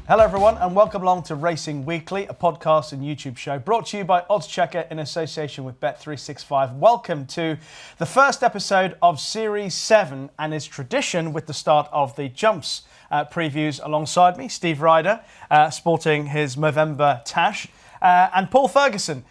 Hello everyone and welcome along to Racing Weekly, a podcast and YouTube show brought to you by Oddschecker in association with Bet365. Welcome to the first episode of Series 7 and is tradition with the start of the jumps previews alongside me, Steve Ryder, sporting his Movember tash, and Paul Ferguson,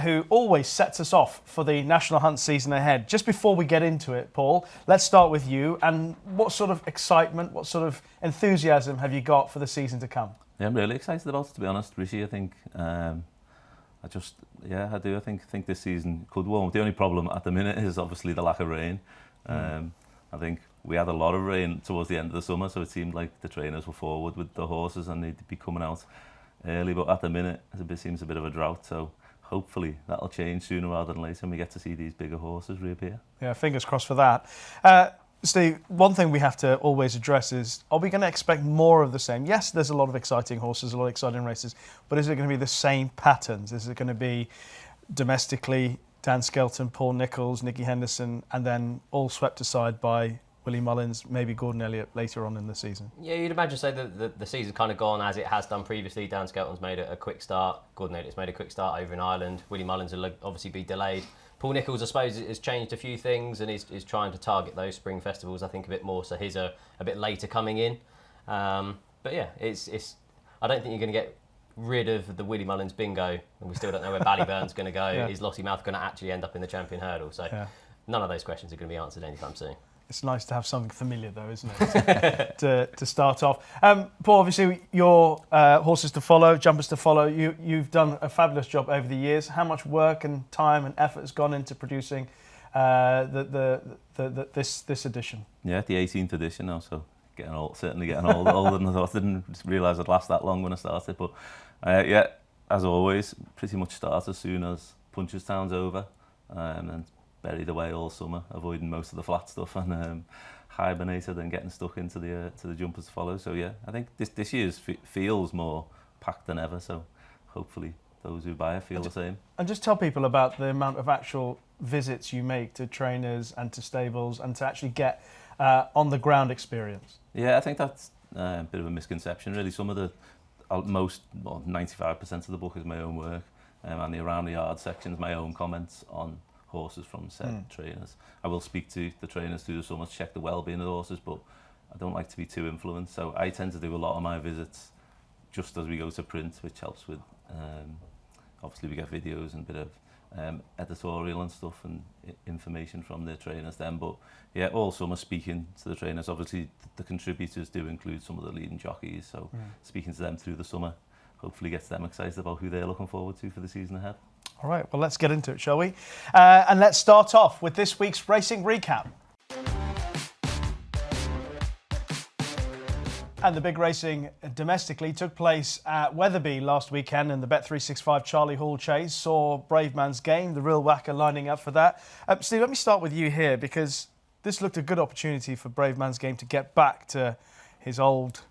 who always sets us off for the National Hunt season ahead. Just before we get into it, Paul, let's start with you. And what sort of excitement, what sort of enthusiasm have you got for the season to come? Yeah, I'm really excited about it, to be honest, Rishi. I think, I do. I think this season could warm up. The only problem at the minute is obviously the lack of rain. I think we had a lot of rain towards the end of the summer, so it seemed like the trainers were forward with the horses and they'd be coming out early. But at the minute, it seems a bit of a drought, so hopefully that'll change sooner rather than later and we get to see these bigger horses reappear. Yeah, fingers crossed for that. Steve, one thing we have to always address is, are we going to expect more of the same? Yes, there's a lot of exciting horses, a lot of exciting races, but is it going to be the same patterns? Is it going to be domestically Dan Skelton, Paul Nicholls, Nicky Henderson, and then all swept aside by Willie Mullins, maybe Gordon Elliott later on in the season? Yeah, you'd imagine so that the season's kind of gone as it has done previously. Dan Skelton's made a quick start. Gordon Elliott's made a quick start over in Ireland. Willie Mullins will obviously be delayed. Paul Nicholls, I suppose, has changed a few things and is trying to target those spring festivals, I think, a bit more. So he's a bit later coming in. But yeah, it's. I don't think you're going to get rid of the Willie Mullins bingo, and we still don't know where Ballyburn's going to go. Yeah. Is Lottie Mouth going to actually end up in the champion hurdle? So none of those questions are going to be answered anytime soon. It's nice to have something familiar, though, isn't it, to start off. Paul, obviously, your horses to follow, jumpers to follow. You've done a fabulous job over the years. How much work and time and effort has gone into producing this edition? Yeah, the 18th edition now, so getting old, certainly getting older than I thought. I didn't realise I'd last that long when I started. But yeah, as always, pretty much start as soon as Punchestown's over, and buried away all summer, avoiding most of the flat stuff and hibernated and getting stuck into the jumpers to follow. So yeah, I think this year's feels more packed than ever. So hopefully those who buy it feel the same. And just tell people about the amount of actual visits you make to trainers and to stables and to actually get on the ground experience. Yeah, I think that's a bit of a misconception really. Some of the 95% of the book is my own work, and the around the yard section's my own comments on horses from said trainers. I will speak to the trainers through the summer to check the well-being of the horses, but I don't like to be too influenced. So I tend to do a lot of my visits just as we go to print, which helps with, obviously we get videos and a bit of editorial and stuff and information from the trainers then. But yeah, all summer speaking to the trainers. Obviously the contributors do include some of the leading jockeys, so speaking to them through the summer hopefully gets them excited about who they're looking forward to for the season ahead. All right, well, let's get into it, shall we? And let's start off with this week's racing recap. And the big racing domestically took place at Weatherby last weekend, and the Bet365 Charlie Hall Chase saw Brave Man's Game, the real whacker, lining up for that. Steve, let me start with you here, because this looked a good opportunity for Brave Man's Game to get back to his old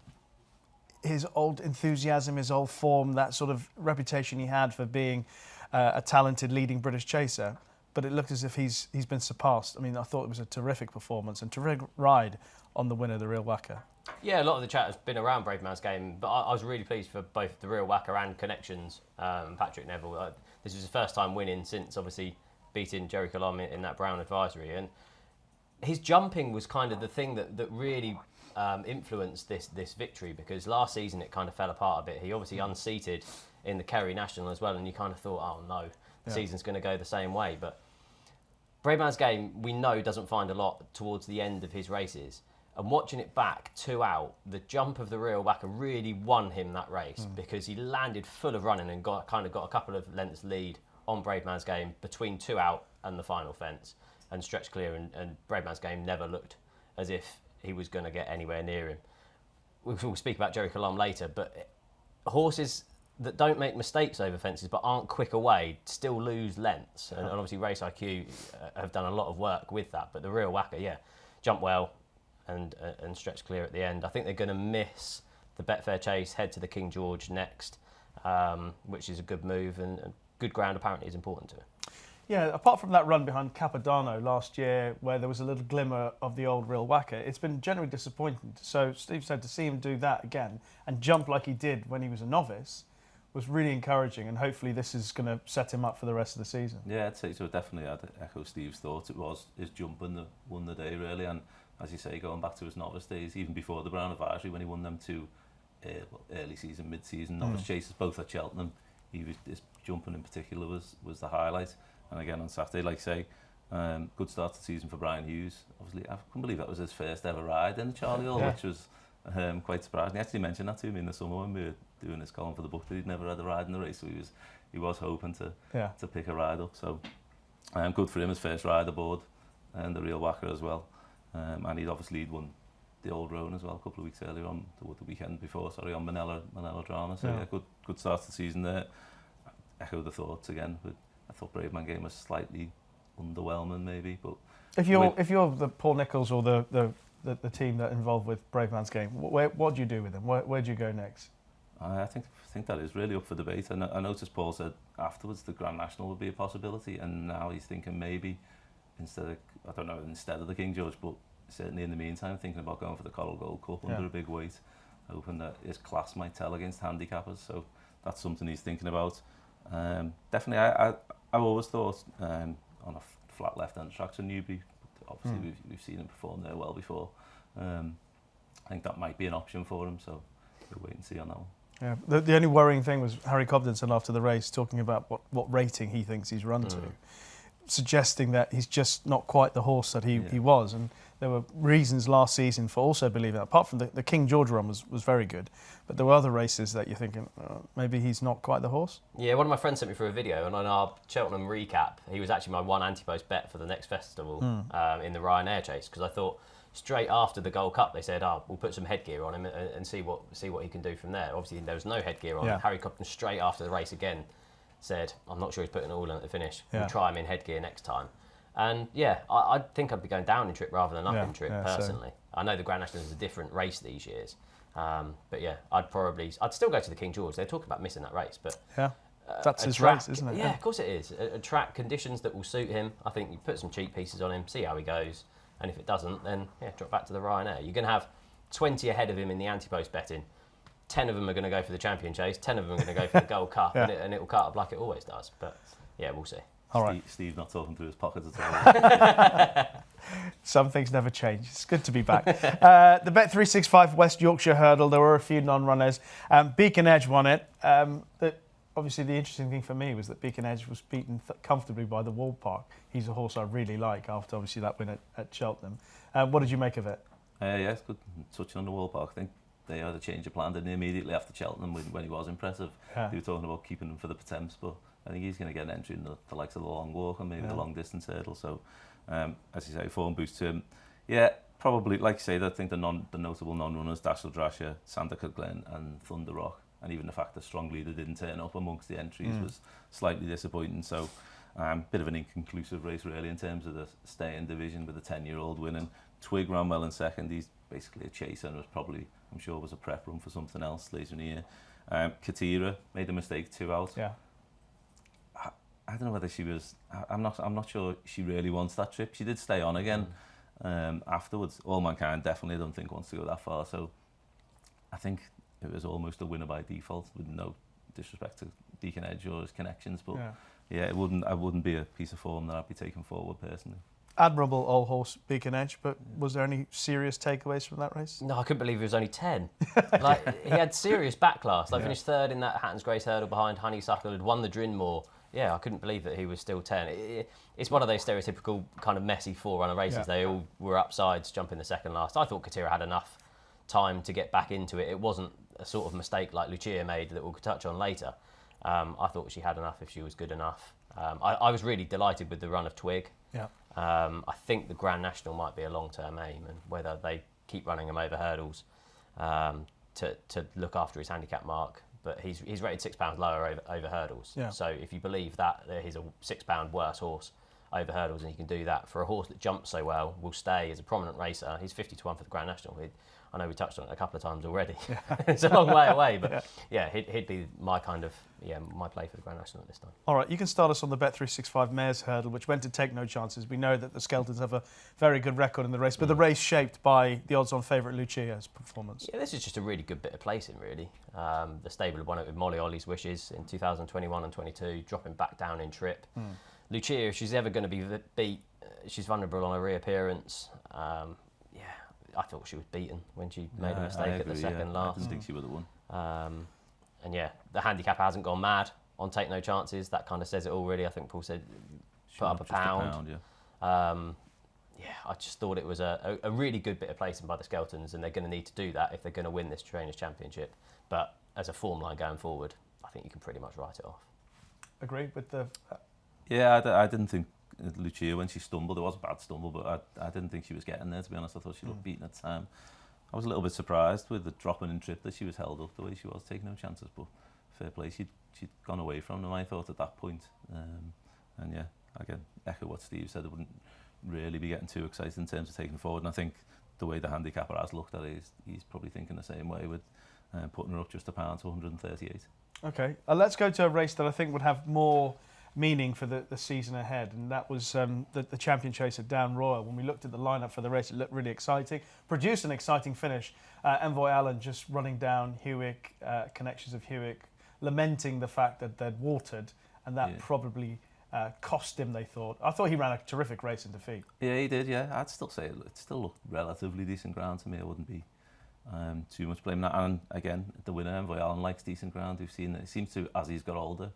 enthusiasm, his old form, that sort of reputation he had for being a talented leading British chaser, but it looked as if he's been surpassed. I mean, I thought it was a terrific performance and terrific ride on the winner, the real whacker. Yeah, a lot of the chat has been around Brave Man's Game, but I was really pleased for both the real whacker and Connections, Patrick Neville. This was his first time winning since obviously beating Jerry Colomb in that Brown Advisory, and his jumping was kind of the thing that really influenced this victory, because last season it kind of fell apart a bit. He obviously unseated in the Kerry National as well, and you kind of thought, oh no, the season's going to go the same way. But Brave Man's Game, we know, doesn't find a lot towards the end of his races. And watching it back, 2 out, the jump of the real whacker really won him that race, because he landed full of running and got a couple of lengths lead on Brave Man's Game between 2 out and the final fence, and stretched clear, and Brave Man's Game never looked as if he was going to get anywhere near him. We'll speak about Jerry Colomb later, but horses that don't make mistakes over fences but aren't quick away still lose lengths, and obviously Race IQ have done a lot of work with that. But the real whacker, jumped well and stretched clear at the end. I think they're going to miss the Betfair Chase, head to the King George next, which is a good move, and good ground apparently is important to it. Yeah, apart from that run behind Capodanno last year, where there was a little glimmer of the old real whacker, it's been generally disappointing. So Steve said to see him do that again and jump like he did when he was a novice was really encouraging, and hopefully this is going to set him up for the rest of the season. Yeah, I'd say so. Definitely, I'd echo Steve's thoughts. It was his jumping that won the day, really, and as you say, going back to his novice days, even before the Brown Advisory, when he won them two early season, mid-season novice chases, both at Cheltenham, his jumping in particular was the highlight. And again on Saturday, like I say, good start to the season for Brian Hughes. Obviously, I couldn't believe that was his first ever ride in the Charlie Hall, which was quite surprising. He actually mentioned that to me in the summer when we were doing his column for the book, that he'd never had a ride in the race, so he was hoping to pick a ride up. So good for him, his first ride aboard, and the real whacker as well. And he'd obviously won the Old Roan as well a couple of weeks earlier on, the weekend before, on Manila Drama. So yeah, good start to the season there. Echo the thoughts again, but I thought Brave Man Game was slightly underwhelming maybe, but if you're the Paul Nicholls or the team that involved with Brave Man's Game, what do you do with them? Where do you go next? I think that is really up for debate. I noticed Paul said afterwards the Grand National would be a possibility, and now he's thinking maybe instead of the King George, but certainly in the meantime thinking about going for the Coral Gold Cup under a big weight, hoping that his class might tell against handicappers. So that's something he's thinking about. Definitely, I've always thought on a flat left-hand track to Newbury, obviously we've seen him perform there well before. I think that might be an option for him, so we'll wait and see on that one. Yeah, the only worrying thing was Harry Cobden said after the race, talking about what rating he thinks he's run to, suggesting that he's just not quite the horse that he was. And there were reasons last season for also believing that. Apart from the King George run was very good, but there were other races that you're thinking, maybe he's not quite the horse. Yeah, one of my friends sent me through a video, and on our Cheltenham recap, he was actually my one anti-post bet for the next festival in the Ryanair chase, because I thought straight after the Gold Cup they said, we'll put some headgear on him and see what he can do from there. Obviously there was no headgear on. Harry Cobden straight after the race again said, I'm not sure he's putting it all in at the finish. We'll try him in headgear next time. And yeah, I think I'd be going down in trip rather than up in trip personally. I know the Grand National is a different race these years, but yeah, I'd still go to the King George. They're talking about missing that race, but that's his race, isn't it? Yeah, of course it is. A track, conditions that will suit him. I think you put some cheap pieces on him, see how he goes, and if it doesn't, then drop back to the Ryanair. You're going to have 20 ahead of him in the anti-post betting. 10 of them are going to go for the Champion Chase, 10 of them are going to go for the Gold Cup, and it will cut up like it always does. But yeah, we'll see. All right. Steve not talking through his pockets at all. Some things never change. It's good to be back. The Bet365 West Yorkshire Hurdle, there were a few non-runners. Beacon Edge won it. Obviously, the interesting thing for me was that Beacon Edge was beaten comfortably by the Wall Park. He's a horse I really like after, obviously, that win at Cheltenham. What did you make of it? Yeah, it's good. Touching on the Wall Park, I think they had a change of plan, didn't they, immediately after Cheltenham when he was impressive. They were talking about keeping him for the Potemps, but I think he's going to get an entry in the likes of the long walk and maybe the long distance hurdle. So, as you say, form boost to him. Yeah, probably, like you say, I think the notable non-runners, Dashel Drasher, Sandercote Glen and Thunder Rock, and even the fact that Strong Leader didn't turn up amongst the entries was slightly disappointing. So, bit of an inconclusive race really in terms of the stay-in division with the 10-year-old winning. Twig ran well in second. He's basically a chaser and was probably, I'm sure, was a prep run for something else later in the year. Katira made a mistake 2 out. Yeah. I don't know whether she was. I'm not sure she really wants that trip. She did stay on again afterwards. All Mankind definitely I don't think wants to go that far. So I think it was almost a winner by default, with no disrespect to Beacon Edge or his connections. But I wouldn't be a piece of form that I'd be taking forward personally. Admirable old horse, Beacon Edge, but was there any serious takeaways from that race? No, I couldn't believe he was only 10. He had serious backclass. Finished third in that Hatton's Grace hurdle behind Honeysuckle, had won the Drinmore. Yeah, I couldn't believe that he was still 10. It's one of those stereotypical kind of messy forerunner races. They all were upsides, jumping the second last. I thought Katira had enough time to get back into it. It wasn't a sort of mistake like Lucia made that we'll touch on later. I thought she had enough if she was good enough. I was really delighted with the run of Twig. Yeah. I think the Grand National might be a long-term aim, and whether they keep running him over hurdles to look after his handicap mark. But he's rated £6 lower over hurdles. Yeah. So if you believe that he's a £6 worse horse over hurdles, and he can do that for a horse that jumps so well, will stay as a prominent racer. He's 50-1 for the Grand National. I know we touched on it a couple of times already. It's a long way away, but he'd be my kind of my play for the Grand National at this time. All right, you can start us on the Bet365 Mares Hurdle, which went to Take No Chances. We know that the Skeltons have a very good record in the race, but the race shaped by the odds-on favourite Lucia's performance. Yeah, this is just a really good bit of placing, really. The stable had won it with Molly Ollie's Wishes in 2021 and 22, dropping back down in trip. Lucia, if she's ever going to be beat, she's vulnerable on a reappearance. I thought she was beaten when she made a mistake at the second last. I didn't think she would have won. And the handicapper hasn't gone mad on Take No Chances. That kind of says it all, really. I think Paul said put up a pound. I just thought it was a really good bit of placing by the Skeltons, and they're going to need to do that if they're going to win this Trainers' Championship. But as a form line going forward, I think you can pretty much write it off. Agreed with the... Yeah, I didn't think Lucia, when she stumbled, it was a bad stumble, but I didn't think she was getting there, to be honest. I thought she looked beaten at the time. I was a little bit surprised with the dropping in trip that she was held up the way she was, Taking No Chances, but fair play, she'd gone away from them, I thought, at that point. And yeah, again, echo what Steve said, it wouldn't really be getting too excited in terms of taking forward, and I think the way the handicapper has looked at it, he's probably thinking the same way with putting her up just a pound to 138. Okay, let's go to a race that I think would have more meaning for the season ahead, and that was the Champion Chase at Down Royal. When we looked at the lineup for the race, it looked really exciting, produced an exciting finish. Envoy Allen just running down Hewick, connections of Hewick, lamenting the fact that they'd watered, and that probably cost him, they thought. I thought he ran a terrific race in defeat. Yeah, he did, yeah. I'd still say it still looked relatively decent ground to me. I wouldn't be too much blaming that. And again, the winner, Envoy Allen, likes decent ground. We've seen that it seems to, as he's got older,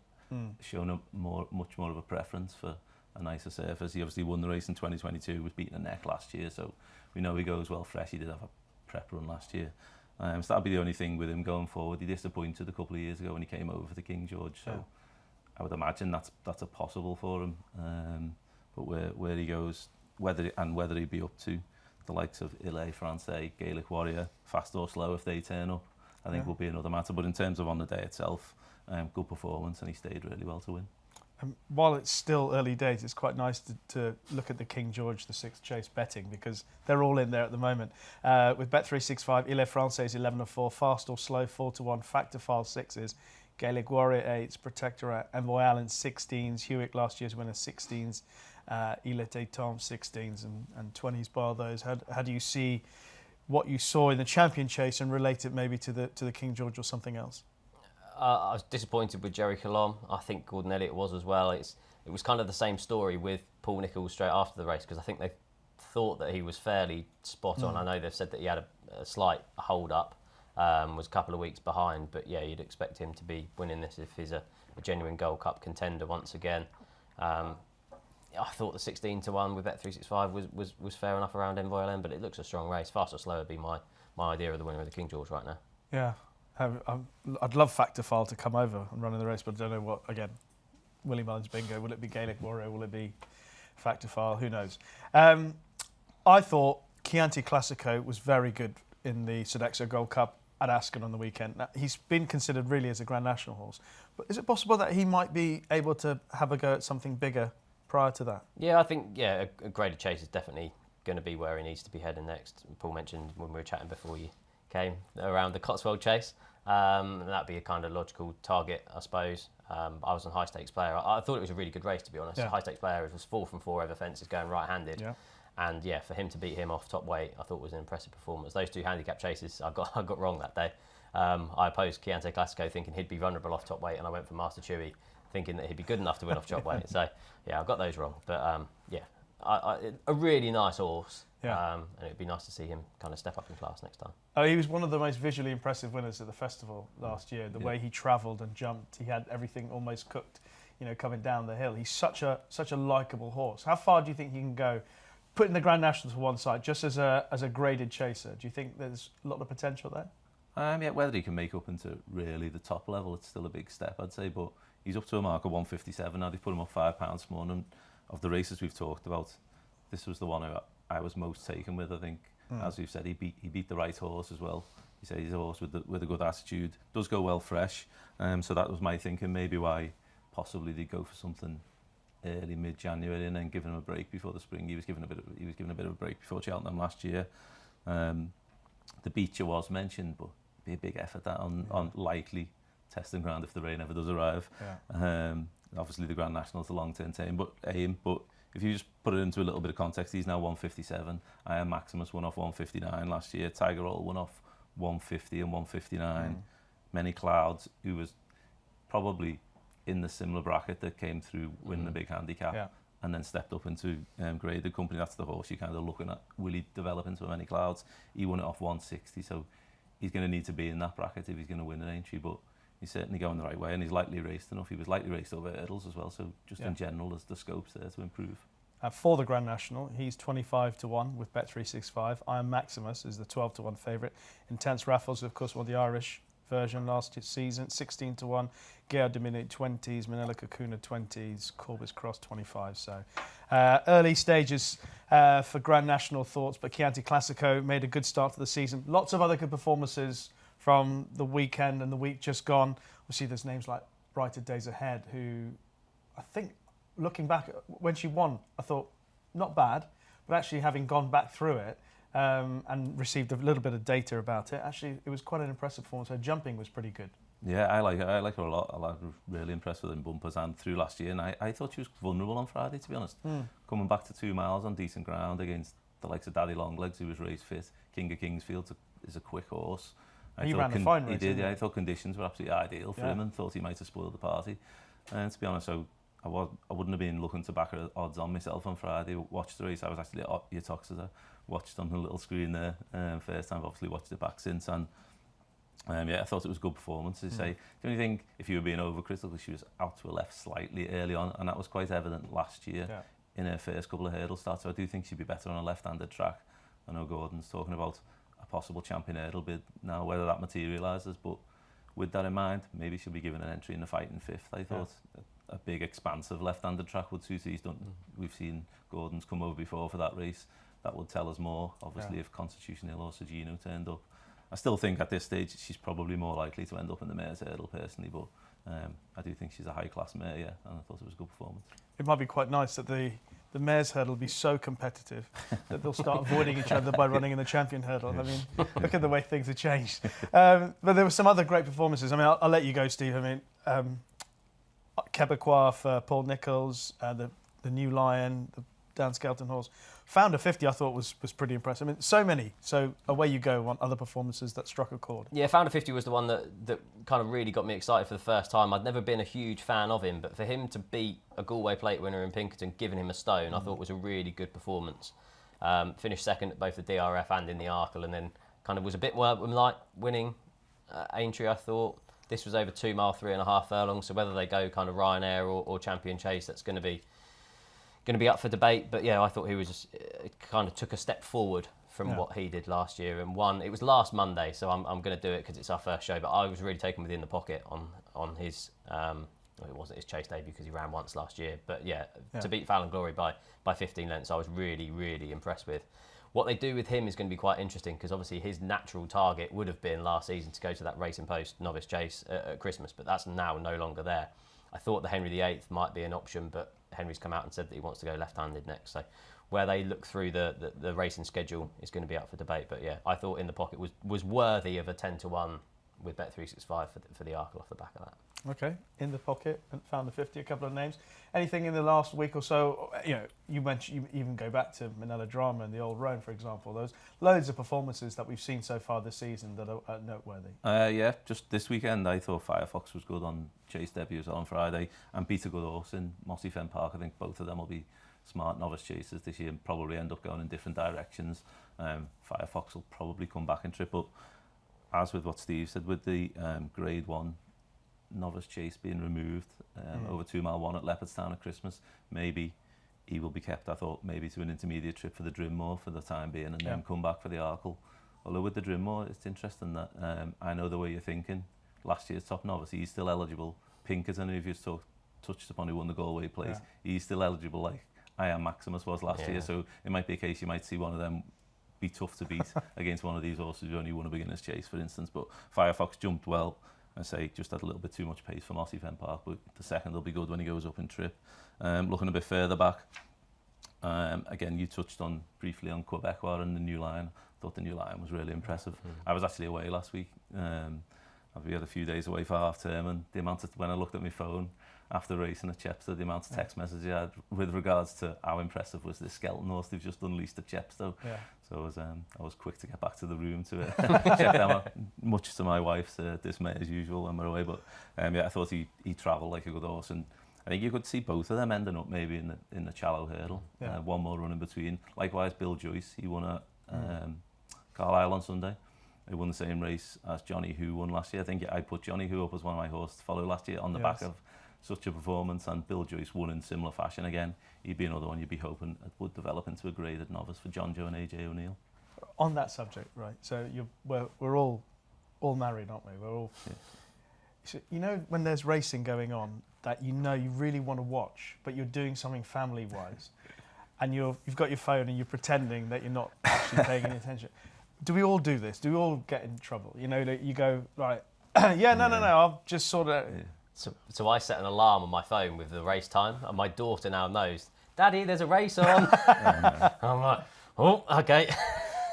shown much more of a preference for a nicer surface. He obviously won the race in 2022, was beating a neck last year, so we know he goes well fresh. He did have a prep run last year. So that'll be the only thing with him going forward. He disappointed a couple of years ago when he came over for the King George, so I would imagine that's a possible for him. But where he goes, whether he'd be up to the likes of Ile Francais, Gaelic Warrior, fast or slow if they turn up, I think will be another matter. But in terms of on the day itself, good performance, and he stayed really well to win. While it's still early days, it's quite nice to look at the King George the 6th Chase betting, because they're all in there at the moment. With Bet365, Ile Francais 11-4, fast or slow 4-1, Factor File 6s, Gaelic Warrior 8s, Protectorate, Envoy Allen 16s, Hewick last year's winner 16s, Ile Tom 16s and 20s bar those. How do you see what you saw in the Champion Chase and relate it maybe to the King George or something else? I was disappointed with Jerry Colomb. I think Gordon Elliott was as well. It was kind of the same story with Paul Nicholls straight after the race, because I think they thought that he was fairly spot on. I know they've said that he had a slight hold up, was a couple of weeks behind, but yeah, you'd expect him to be winning this if he's a genuine Gold Cup contender once again. I thought the 16-1 with Bet365 was fair enough around Envoy Allen, but it looks a strong race. Fast or slow would be my idea of the winner of the King George right now. Yeah. I'd love Factor File to come over and run in the race, but I don't know what, again, Willie Mullins bingo, will it be Gaelic Warrior, will it be Factor File, who knows. I thought Chianti Classico was very good in the Sodexo Gold Cup at Ascot on the weekend. Now, he's been considered really as a Grand National horse, but is it possible that he might be able to have a go at something bigger prior to that? Yeah, I think a graded chase is definitely going to be where he needs to be heading next. Paul mentioned when we were chatting before you came around the Cotswold Chase. That'd be a kind of logical target, I suppose. I was a high stakes player. I thought it was a really good race, to be honest. High stakes player was 4 from 4 over fences going right-handed. Yeah. And yeah, for him to beat him off top weight, I thought was an impressive performance. Those 2 handicap chases I got wrong that day. I opposed Chianti Classico thinking he'd be vulnerable off top weight, and I went for Master Chewy thinking that he'd be good enough to win off top weight. So yeah, I got those wrong. But a really nice horse. Yeah. And it'd be nice to see him kind of step up in class next time. He was one of the most visually impressive winners at the festival last year. The way he travelled and jumped, he had everything almost cooked, coming down the hill. He's such a likeable horse. How far do you think he can go? Putting the Grand National to one side, just as a graded chaser, do you think there's a lot of potential there? Whether he can make up into really the top level, it's still a big step, I'd say. But he's up to a mark of 157 now. They've put him up £5 more. And of the races we've talked about, this was the one I was most taken with. I think, as we've said, he beat the right horse as well. He said he's a horse with a good attitude. Does go well fresh. So that was my thinking. Maybe why possibly they'd go for something early mid-January and then giving him a break before the spring. He was given a bit of a break before Cheltenham last year. The Beecher was mentioned, but it'd be a big effort that on likely testing ground if the rain ever does arrive. Yeah. Obviously, the Grand National's the long-term aim, but if you just put it into a little bit of context, he's now 157. I Am Maximus won off 159 last year. Tiger Roll won off 150 and 159. Many Clouds, who was probably in the similar bracket that came through winning the big handicap and then stepped up into graded company. That's the horse you're kind of looking at. Will he develop into Many Clouds? He won it off 160, so he's going to need to be in that bracket if he's going to win an Aintree, but he's certainly going the right way and he's lightly raced enough. He was lightly raced over hurdles as well, so just in general, there's the scopes there to improve. For the Grand National, he's 25-1 with Bet365. I Am Maximus is the 12-1 favourite. Intense Raffles, of course, won the Irish version last season, 16-1. Gare Dominic 20s, Manila Kakuna 20s, Corbis Cross 25. So early stages for Grand National thoughts, but Chianti Classico made a good start to the season. Lots of other good performances from the weekend and the week just gone. Obviously, there's names like Brighter Days Ahead, who I think, looking back, when she won, I thought, not bad, but actually having gone back through it and received a little bit of data about it, actually it was quite an impressive performance. Her jumping was pretty good. Yeah, I like her a lot. I was really impressed with her in bumpers and through last year, and I thought she was vulnerable on Friday, to be honest. Coming back to 2 miles on decent ground against the likes of Daddy Longlegs, who was race fit. King of Kingsfield is a quick horse. He ran a fine race. He did, yeah. I thought conditions were absolutely ideal for him and thought he might have spoiled the party. And to be honest, I wouldn't have been looking to back her odds on myself on Friday. Watched the race. I was actually at Yotoxeter, watched on the little screen there. First time, obviously watched it back since. And I thought it was a good performance. As I say, the only thing, if you were being overcritical, she was out to her left slightly early on, and that was quite evident last year in her first couple of hurdle starts. So I do think she'd be better on a left-handed track. I know Gordon's talking about a possible champion hurdle bid now, whether that materialises, but with that in mind, maybe she'll be given an entry in the fight in fifth. I thought a big, expansive left-handed track would suit. We've seen Gordon's come over before for that race. That would tell us more, obviously, if Constitution Hill or Sergino turned up. I still think at this stage she's probably more likely to end up in the mare's hurdle personally, but I do think she's a high-class mare, and I thought it was a good performance. It might be quite nice that the mare's hurdle will be so competitive that they'll start avoiding each other by running in the champion hurdle. I mean, look at the way things have changed. But there were some other great performances. I mean, I'll let you go, Steve. I mean, Quebecois for Paul Nichols, the New Lion, the Dan Skelton horse. Founder 50, I thought was pretty impressive. I mean, so many. So away you go on other performances that struck a chord. Yeah, Founder 50 was the one that kind of really got me excited for the first time. I'd never been a huge fan of him, but for him to beat a Galway Plate winner in Pinkerton, giving him a stone, I thought was a really good performance. Finished second at both the DRF and in the Arkle, and then kind of was a bit more like winning Aintree, I thought. This was over 2 mile, 3.5 furlongs, so whether they go kind of Ryanair or Champion Chase, that's going to be up for debate. But yeah, I thought he was just kind of took a step forward from what he did last year and won. It was last Monday, so I'm going to do it because it's our first show. But I was really taken within the pocket on his. It wasn't his Chase debut because he ran once last year. But yeah, to beat Fallon Glory by 15 lengths, I was really, really impressed with. What they do with him is going to be quite interesting because obviously his natural target would have been last season to go to that Racing Post Novice Chase at Christmas, but that's now no longer there. I thought the Henry VIII might be an option, but Henry's come out and said that he wants to go left-handed next. So where they look through the racing schedule is going to be up for debate. But yeah, I thought In the Pocket was worthy of a 10-1 with Bet365 for the Arkle off the back of that. Okay, In the Pocket and Founder 50, a couple of names. Anything in the last week or so? You mentioned you even go back to Manila Drama and the Old Roan, for example. Those loads of performances that we've seen so far this season that are noteworthy. Just this weekend, I thought Firefox was good on Chase debuts on Friday and beat a good horse in Mossy Fen Park. I think both of them will be smart novice chasers this year and probably end up going in different directions. Firefox will probably come back and trip up. As with what Steve said, with the Grade 1 novice chase being removed over 2 mile 1 at Leopardstown at Christmas, maybe he will be kept, I thought, maybe to an intermediate trip for the Drinmore for the time being and then come back for the Arkle. Although with the Drinmore, it's interesting that I know the way you're thinking. Last year's top novice, he's still eligible. Pinkerton, who you've touched upon, who won the Galway Plate, he's still eligible like I Am Maximus was last year. So it might be a case you might see one of them be tough to beat against one of these horses who only won a beginner's chase, for instance. But Firefox jumped well. I say just had a little bit too much pace for Mossy Fen Park, but the second will be good when he goes up in trip. Looking a bit further back, again, you touched on briefly on Quebecois and the New Lion. thought the new Lion was really impressive. I was actually away last week. We had a few days away for half term, and the amount of, when I looked at my phone after racing at Chepstow, the amount of text messages I had with regards to how impressive was this skeleton horse they've just unleashed at Chepstow. Yeah. So I was quick to get back to the room to check them out, much to my wife's dismay as usual when we're away. But I thought he travelled like a good horse, and I think you could see both of them ending up maybe in the Challow hurdle. Yeah. One more run in between. Likewise, Bill Joyce, he won at Carlisle on Sunday. He won the same race as Johnny Who won last year. I think I put Johnny Who up as one of my horses to follow last year on the back of such a performance, and Bill Joyce won in similar fashion again. He'd be another one you'd be hoping it would develop into a graded novice for John Joe and AJ O'Neill. On that subject, right? So we're all married, aren't we? We're all. Yeah. So, you know, when there's racing going on that you really want to watch, but you're doing something family-wise, and you've got your phone and you're pretending that you're not actually paying any attention. Do we all do this? Do we all get in trouble? You know, that you go, right, no, I'll just sort of... Yeah. So I set an alarm on my phone with the race time, and my daughter now knows, Daddy, there's a race on. I'm like, oh, okay.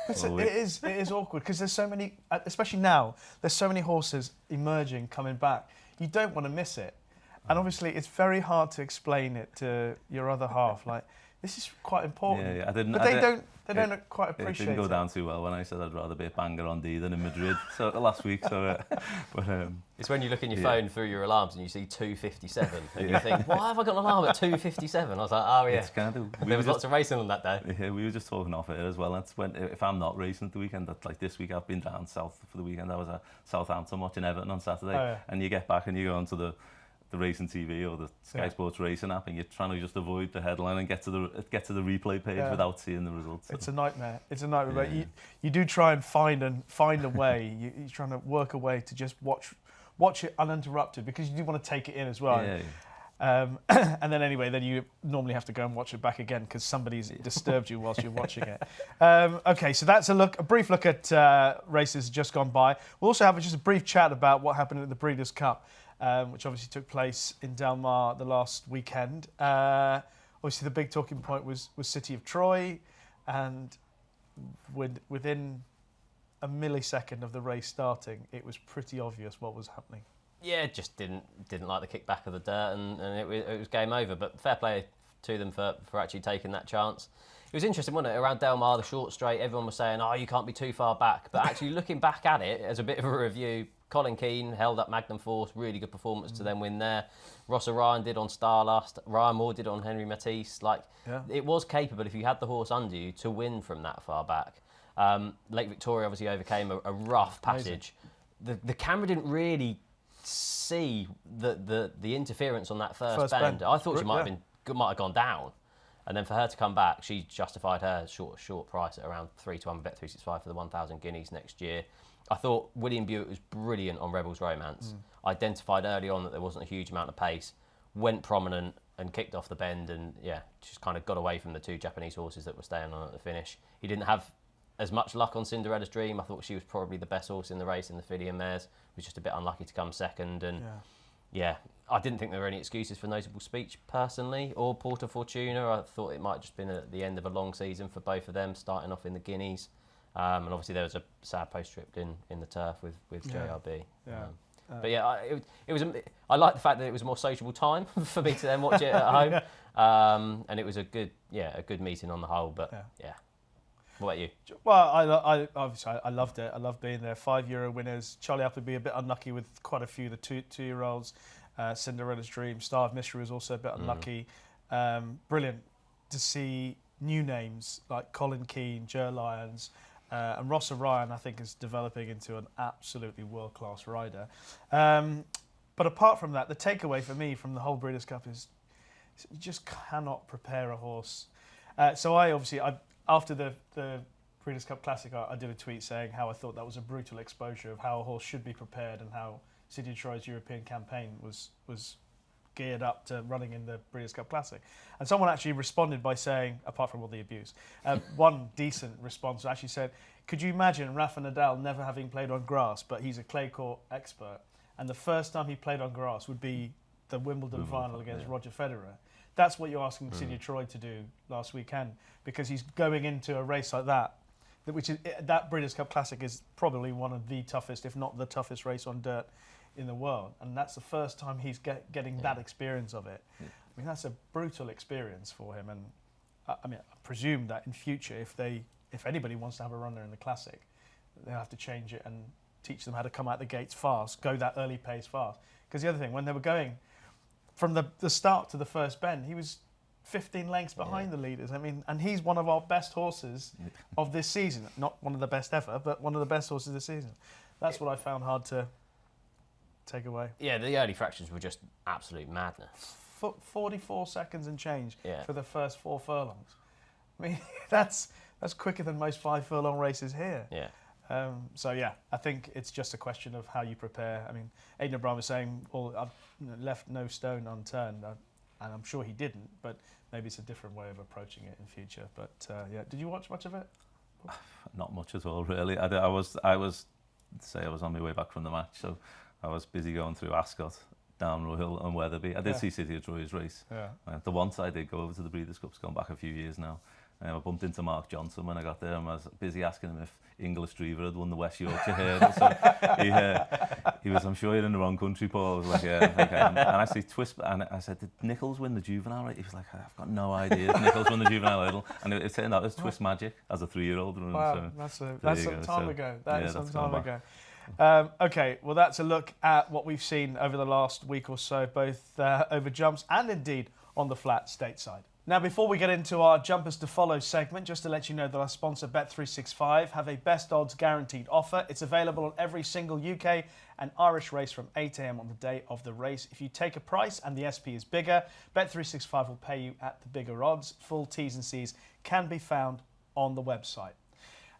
It is awkward, because there's so many, especially now, there's so many horses emerging, coming back. You don't want to miss it. And obviously, it's very hard to explain it to your other half. Like, this is quite important. Yeah, but they don't quite appreciate it. It didn't go down too well when I said I'd rather be at Bangor on D than in Madrid last week. It's when you look in your phone through your alarms and you see 2:57 and you think, why have I got an alarm at 2:57? I was like, oh yeah. It's kind of, there was lots of racing on that day. Yeah, we were just talking off here as well. That's when, if I'm not racing at the weekend, like this week I've been down south for the weekend. I was at Southampton watching Everton on Saturday, and you get back and you go onto the racing TV or the Sky Sports racing app, and you're trying to just avoid the headline and get to the replay page without seeing the results. It's a nightmare. It's a nightmare. Yeah. But you do try and find a way. You're trying to work a way to just watch it uninterrupted, because you do want to take it in as well. Yeah. And then anyway, then you normally have to go and watch it back again because somebody's disturbed you whilst you're watching it. Okay, so that's a brief look at races just gone by. We'll also have just a brief chat about what happened at the Breeders' Cup, which obviously took place in Delmar the last weekend. Obviously, the big talking point was City of Troy, and within a millisecond of the race starting, it was pretty obvious what was happening. Yeah, just didn't like the kickback of the dirt, and it was game over. But fair play to them for actually taking that chance. It was interesting, wasn't it? Around Delmar, the short straight, everyone was saying, oh, you can't be too far back. But actually looking back at it as a bit of a review, Colin Keane held up Magnum Force, really good performance to then win there. Ross O'Ryan did on Starlust, Ryan Moore did on Henry Matisse. It was capable, if you had the horse under you, to win from that far back. Lake Victoria obviously overcame a rough passage. The camera didn't really see the interference on that first bend. I thought she might have gone down. And then for her to come back, she justified her short price at around 3-1 Bet365 for the 1,000 guineas next year. I thought William Buick was brilliant on Rebels Romance. Identified early on that there wasn't a huge amount of pace, went prominent and kicked off the bend, and just kind of got away from the two Japanese horses that were staying on at the finish. He didn't have as much luck on Cinderella's Dream. I thought she was probably the best horse in the race in the filly and mares. Was just a bit unlucky to come second, and I didn't think there were any excuses for Notable Speech personally, or Porta Fortuna. I thought it might have just been at the end of a long season for both of them, starting off in the Guineas. And obviously there was a sad postscript in the turf with JRB. But it was. I like the fact that it was a more sociable time for me to then watch it at home, and it was a good meeting on the whole. But what about you? Well, I obviously I loved it. I loved being there. €5 winners. Charlie Appleby a bit unlucky with quite a few of the two-year-olds. Cinderella's Dream, Star of Mystery was also a bit unlucky. Brilliant to see new names like Colin Keane, Joe Lyons. And Ross O'Ryan, I think, is developing into an absolutely world-class rider. But apart from that, the takeaway for me from the whole Breeders' Cup is you just cannot prepare a horse. So after the Breeders' Cup Classic, I did a tweet saying how I thought that was a brutal exposure of how a horse should be prepared and how City of Troy's European campaign was geared up to running in the Breeders' Cup Classic. And someone actually responded by saying, apart from all the abuse, one decent response actually said, could you imagine Rafa Nadal never having played on grass, but he's a clay court expert, and the first time he played on grass would be the Wimbledon final against Roger Federer. That's what you're asking City of Troy to do last weekend, because he's going into a race like that which is that Breeders' Cup Classic is probably one of the toughest, if not the toughest race on dirt in the world, and that's the first time he's getting that experience of it. I mean, that's a brutal experience for him, and I presume that in future, if anybody wants to have a runner in the Classic, they'll have to change it and teach them how to come out the gates fast, go that early pace fast. Because the other thing, when they were going from the start to the first bend, he was 15 lengths behind the leaders. I mean, and he's one of our best horses of this season. Not one of the best ever, but one of the best horses this season. That's what I found hard to take away. Yeah, the early fractions were just absolute madness. 44 seconds and change for the first 4 furlongs. I mean, that's quicker than most 5 furlong races here. Yeah. So yeah, I think it's just a question of how you prepare. I mean, Aidan O'Brien was saying, I've left no stone unturned, and I'm sure he didn't, but maybe it's a different way of approaching it in future. But yeah, did you watch much of it? Not much at all, really. I was on my way back from the match, so I was busy going through Ascot, Down Royal and Weatherby. I did see City of Troy's race. Yeah. The once I did go over to the Breeders' Cup's gone back a few years now. I bumped into Mark Johnson when I got there, and I was busy asking him if Inglis Drever had won the West Yorkshire Hurdle. So he was, I'm sure you're in the wrong country, Paul. I was like, yeah. Okay. And actually, and I said, did Nichols win the juvenile? He was like, I've got no idea if Nichols won the juvenile hurdle. And it turned out it was Twist Magic as a 3-year-old. Wow, so that's some time ago. That is some time ago. Okay, well, that's a look at what we've seen over the last week or so, both over jumps and indeed on the flat stateside. Now, before we get into our Jumpers to Follow segment, just to let you know that our sponsor Bet365 have a best odds guaranteed offer. It's available on every single UK and Irish race from 8 a.m. on the day of the race. If you take a price and the SP is bigger, Bet365 will pay you at the bigger odds. Full T's and C's can be found on the website.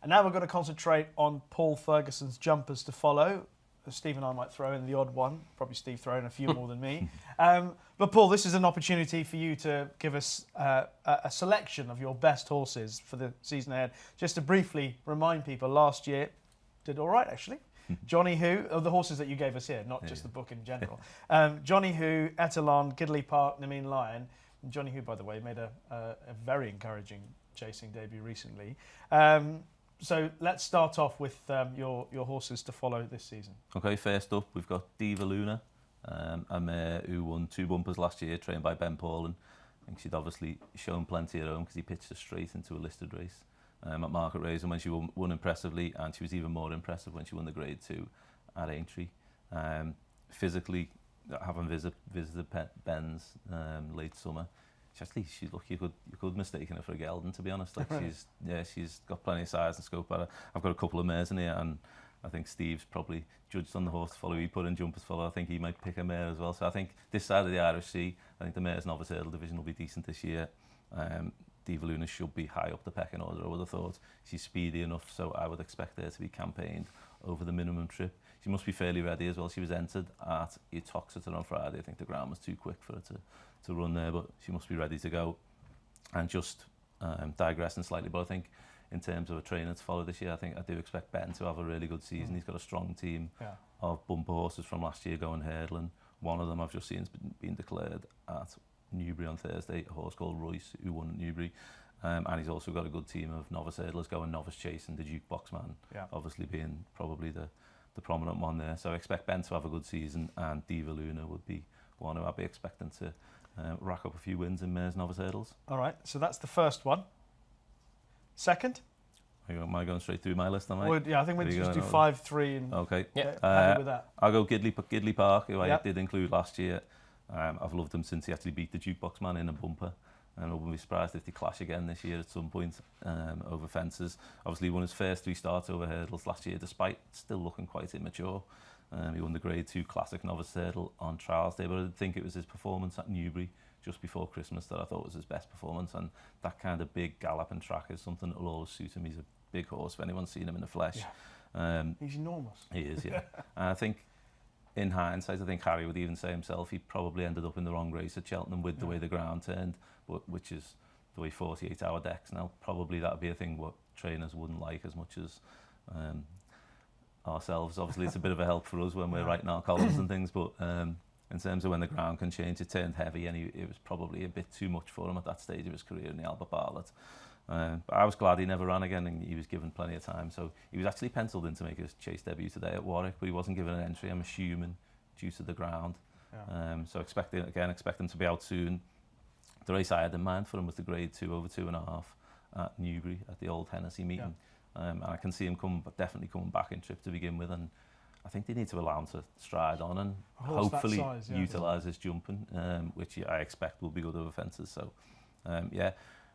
And now we're going to concentrate on Paul Ferguson's Jumpers to Follow. Steve and I might throw in the odd one, probably Steve throwing a few more than me. But Paul, this is an opportunity for you to give us a selection of your best horses for the season ahead. Just to briefly remind people, last year did all right, actually. Johnny Who, the horses that you gave us here, not just the book in general. Johnny Who, Etalon, Gidley Park, Nameen Lion. And Johnny Who, by the way, made a very encouraging chasing debut recently. So let's start off with your horses to follow this season. Okay, first up we've got Diva Luna, a mare who won 2 bumpers last year, trained by Ben Paulin. I think she'd obviously shown plenty at home because he pitched her straight into a listed race at Market Rasen when she won impressively, and she was even more impressive when she won the Grade 2 at Aintree. Physically, having visited Ben's late summer, you could mistaken her for a gelding, to be honest. Like she's got plenty of size and scope. But I've got a couple of mares in here, and I think Steve's probably judged on the horse to follow. He put in Jumpers to Follow. I think he might pick a mare as well. So I think this side of the Irish Sea, I think the mares Novice Hurdle division will be decent this year. Diva Luna should be high up the pecking order, I would have thought. She's speedy enough, so I would expect her to be campaigned over the minimum trip. She must be fairly ready as well. She was entered at Uttoxeter on Friday. I think the ground was too quick for her to run there, but she must be ready to go. And just digressing slightly, but I think in terms of a trainer to follow this year, I do expect Ben to have a really good season. He's got a strong team of bumper horses from last year going hurdling. One of them I've just seen has been declared at Newbury on Thursday, a horse called Royce, who won at Newbury. And he's also got a good team of novice hurdlers going Novice Chase and the Jukebox Man, obviously being probably the prominent one there. So I expect Ben to have a good season, and Diva Luna would be one who I'd be expecting to rack up a few wins in mares Novice Hurdles. All right, so that's the first one. Second? Am I going straight through my list, am I? Well, yeah, I think we just do 5, 3 and okay. Happy with that. I'll go Gidley Park, who I did include last year. I've loved him since he actually beat the Jukebox Man in a bumper. And I wouldn't be surprised if they clash again this year at some point over fences. Obviously, he won his first 3 starts over hurdles last year, despite still looking quite immature. He won the Grade 2 Classic Novice Hurdle on Trials Day, but I think it was his performance at Newbury just before Christmas that I thought was his best performance. And that kind of big gallop and track is something that will always suit him. He's a big horse if anyone's seen him in the flesh. Yeah. He's enormous. He is, yeah. And I think, in hindsight, I think Harry would even say himself, he probably ended up in the wrong race at Cheltenham with the way the ground turned, which is the way 48-hour decks now. Probably that would be a thing what trainers wouldn't like as much as ourselves. Obviously, it's a bit of a help for us when we're writing our columns and things, but in terms of when the ground can change, it turned heavy, and it was probably a bit too much for him at that stage of his career in the Albert Bartlett. But I was glad he never ran again, and he was given plenty of time. So he was actually penciled in to make his Chase debut today at Warwick, but he wasn't given an entry, I'm assuming, due to the ground. So expect him to be out soon. The race I had in mind for him was the Grade 2 over 2.5 at Newbury at the old Hennessy meeting. And I can see him definitely coming back in trip to begin with, and I think they need to allow him to stride on and hopefully utilise his jumping, which I expect will be good over fences. So,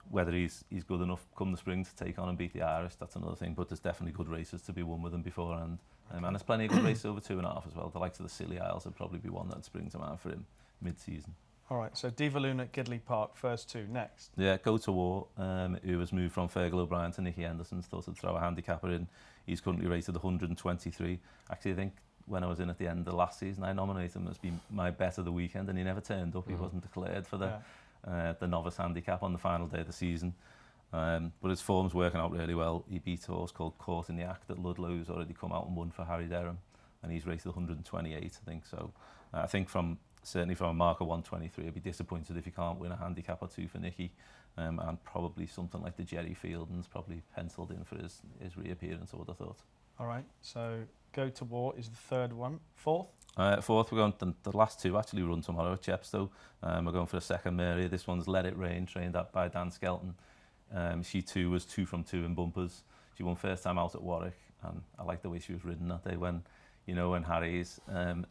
whether he's good enough come the spring to take on and beat the Irish, that's another thing. But there's definitely good races to be won with him beforehand. And there's plenty of good races over 2.5 as well. The likes of the Scilly Isles would probably be one that springs to mind for him mid-season. All right, so Diva Luna at Gidley Park, first two. Next. Yeah, Go to War, who was moved from Fergal O'Brien to Nicky Henderson's, thought I'd throw a handicapper in. He's currently rated 123. Actually, I think when I was in at the end of last season, I nominated him as being my bet of the weekend, and he never turned up. He wasn't declared for the novice handicap on the final day of the season. But his form's working out really well. He beat a horse called Caught in the Act at Ludlow, who's already come out and won for Harry Derham, and he's rated 128, I think. So I think certainly from a marker 123, I'd be disappointed if he can't win a handicap or two for Nicky, and probably something like the Jerry Fielding's probably penciled in for his reappearance, I would have thought. All right, so Go to War is the third one. Fourth? Fourth, we're going the last two actually run tomorrow at Chepstow. We're going for a second Mary. This one's Let It Rain, trained up by Dan Skelton. She too was 2 from 2 in bumpers. She won first time out at Warwick, and I like the way she was ridden that day when Harry's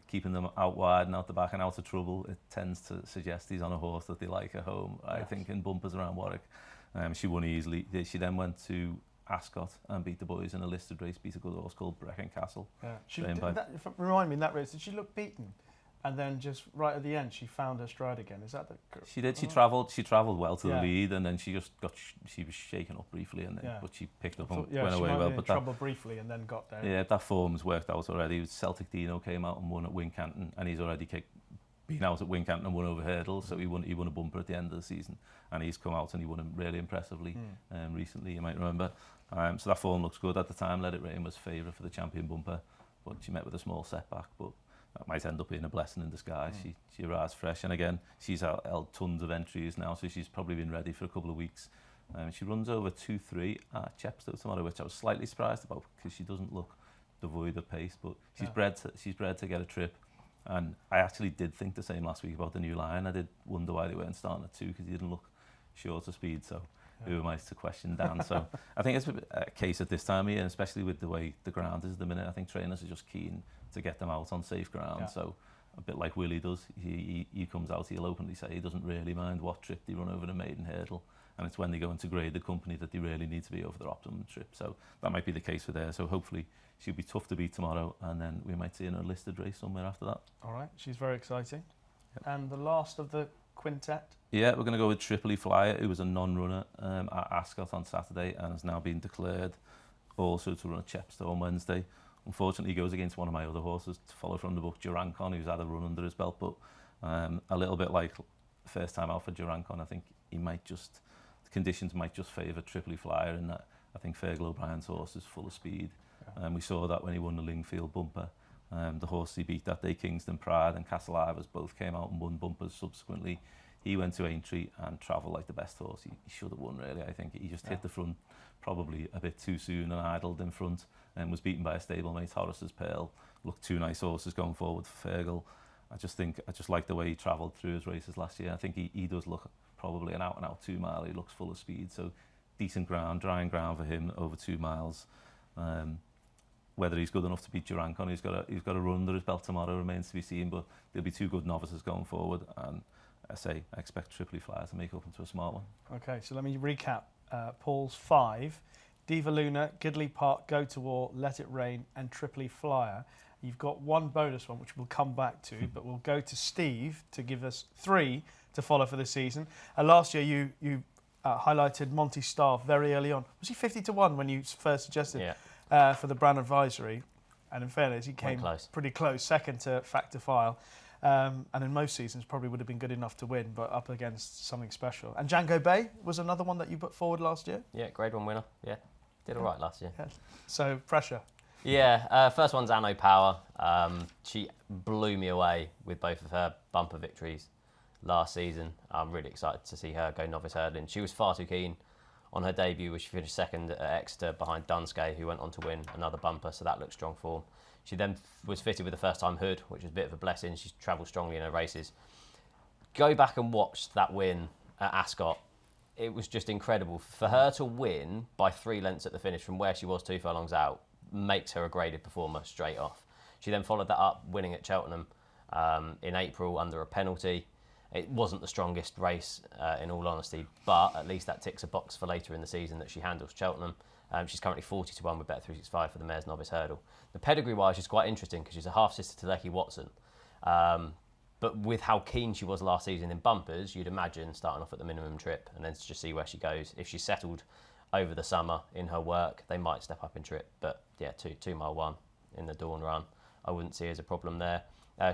keeping them out wide and out the back and out of trouble. It tends to suggest he's on a horse that they like at home, I think, in bumpers around Warwick. She won easily. She then went to Ascot and beat the boys in a listed race, beat a good horse called Brecon Castle. Remind me, in that race, did she look beaten? And then just right at the end, she found her stride again. Is that the? She did. She travelled well to the lead, and then she was shaken up briefly, and then but she picked up and went away well. But trouble briefly, and then got there. Yeah, that form's worked out already. Celtic Dino came out and won at Wincanton, and he's already been out at Wincanton and won over hurdles. So he won a bumper at the end of the season, and he's come out and he won him really impressively recently. You might remember. So that form looks good. At the time, Let It Rain was favourite for the champion bumper, but she met with a small setback. But that might end up being a blessing in disguise. She arrives fresh, and again, she's held tons of entries now, so she's probably been ready for a couple of weeks. She runs over 2-3 at Chepstow tomorrow, which I was slightly surprised about because she doesn't look devoid of pace, but she's bred to get a trip. And I actually did think the same last week about the New Lion. I did wonder why they weren't starting at 2 because he didn't look short of speed. So who am I to question Dan? So I think it's a case at this time of year, and especially with the way the ground is at the minute. I think trainers are just keen to get them out on safe ground. So a bit like Willie does, he comes out, he'll openly say he doesn't really mind what trip they run over the maiden hurdle, and it's when they go into grade the company that they really need to be over their optimum trip. So that might be the case with her. So hopefully she'll be tough to beat tomorrow, and then we might see in a listed race somewhere after that. All right, she's very exciting. And the last of the quintet? Yeah, we're going to go with Tripoli Flyer, who was a non-runner at Ascot on Saturday and has now been declared also to run at Chepstow on Wednesday. Unfortunately, he goes against one of my other horses to follow from the book, Durancon, who's had a run under his belt, but a little bit like the first time out for Durancon, I think the conditions might just favour Tripoli Flyer in that I think Fergal O'Brien's horse is full of speed. We saw that when he won the Lingfield bumper. The horse he beat that day, Kingston Pride and Castle Ivers, both came out and won bumpers subsequently. He went to Aintree and travelled like the best horse. He should have won, really. I think he just hit the front probably a bit too soon and idled in front, and was beaten by a stablemate, Horace's Pearl. Looked 2 nice horses going forward for Fergal. I just like the way he travelled through his races last year. I think he does look probably an out-and-out 2 mile. He looks full of speed, so decent ground, drying ground for him over 2 miles. Whether he's good enough to beat Durancon, he's got a run under his belt tomorrow, remains to be seen, but there'll be 2 good novices going forward, and I expect Tripoli Flyer to make up into a smart one. Okay, so let me recap. Paul's 5, Diva Luna, Gidley Park, Go to War, Let It Rain, and Tripoli Flyer. You've got 1 bonus one, which we'll come back to, but we'll go to Steve to give us 3 to follow for the season. Last year, you highlighted Monty Starr very early on. Was he 50-1 when you first suggested for the Brown Advisory? And in fairness, he came pretty close, second to Factor File. And in most seasons probably would have been good enough to win, but up against something special. And Django Bay was another one that you put forward last year? Yeah, Grade 1 winner. Yeah, did all right last year. Yeah. So, pressure. Yeah, first one's Anno Power. She blew me away with both of her bumper victories last season. I'm really excited to see her go novice hurdling. She was far too keen on her debut, where she finished second at Exeter behind Dunskay, who went on to win another bumper, so that looked strong form. She then was fitted with the first-time hood, which was a bit of a blessing. She's travelled strongly in her races. Go back and watch that win at Ascot. It was just incredible. For her to win by 3 lengths at the finish from where she was 2 furlongs out makes her a graded performer straight off. She then followed that up, winning at Cheltenham in April under a penalty. It wasn't the strongest race, in all honesty, but at least that ticks a box for later in the season that she handles Cheltenham. She's currently 40-1 with Bet365 for the Mares Novice Hurdle. The pedigree-wise, she's quite interesting because she's a half-sister to Lecky Watson. But with how keen she was last season in bumpers, you'd imagine starting off at the minimum trip and then to just see where she goes. If she's settled over the summer in her work, they might step up in trip. But yeah, 2 mile 1 in the Dawn Run, I wouldn't see as a problem there.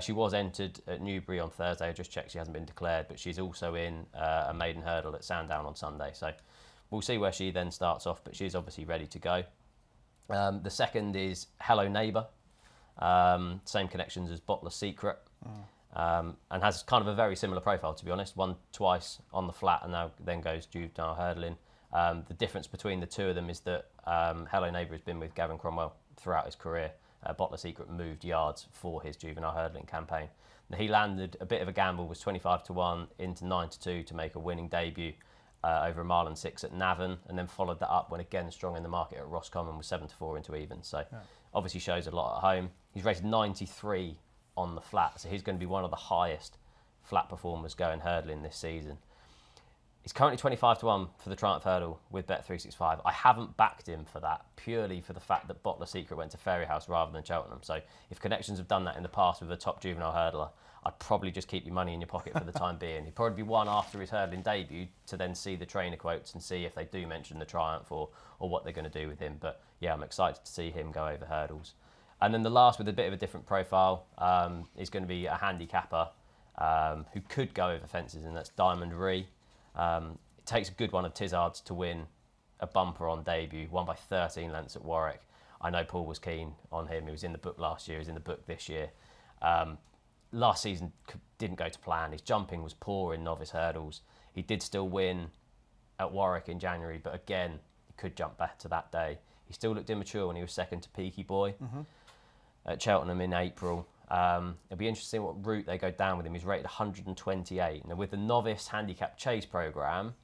She was entered at Newbury on Thursday. I just checked she hasn't been declared, but she's also in a maiden hurdle at Sandown on Sunday. So we'll see where she then starts off, but she's obviously ready to go. The second is Hello Neighbour. Same connections as Bottler Secret. And has kind of a very similar profile, to be honest. Won twice on the flat and now then goes juvenile hurdling. The difference between the two of them is that Hello Neighbour has been with Gavin Cromwell throughout his career. Bottler Secret moved yards for his juvenile hurdling campaign. Now, he landed a bit of a gamble, was 25-1 into 9-2 to make a winning debut over a mile and 6 at Navan, and then followed that up when again strong in the market at Roscommon was 7-4 into even. So obviously shows a lot at home. He's rated 93 on the flat, so he's going to be one of the highest flat performers going hurdling this season. He's currently 25-1 for the Triumph Hurdle with Bet365. I haven't backed him for that, purely for the fact that Bottler Secret went to Fairyhouse rather than Cheltenham. So if Connections have done that in the past with a top juvenile hurdler, I'd probably just keep your money in your pocket for the time being. He'd probably be one after his hurdling debut to then see the trainer quotes and see if they do mention the Triumph or what they're going to do with him. But yeah, I'm excited to see him go over hurdles. And then the last, with a bit of a different profile, is going to be a handicapper who could go over fences, and that's Diamond Ree. It takes a good one of Tizard's to win a bumper on debut, won by 13 lengths at Warwick. I know Paul was keen on him. He was in the book last year, he's in the book this year. Last season didn't go to plan. His jumping was poor in novice hurdles. He did still win at Warwick in January, but again, he could jump back to that day. He still looked immature when he was second to Peaky Boy at Cheltenham in April. It'll be interesting what route they go down with him. He's rated 128. Now, with the novice handicap chase programme,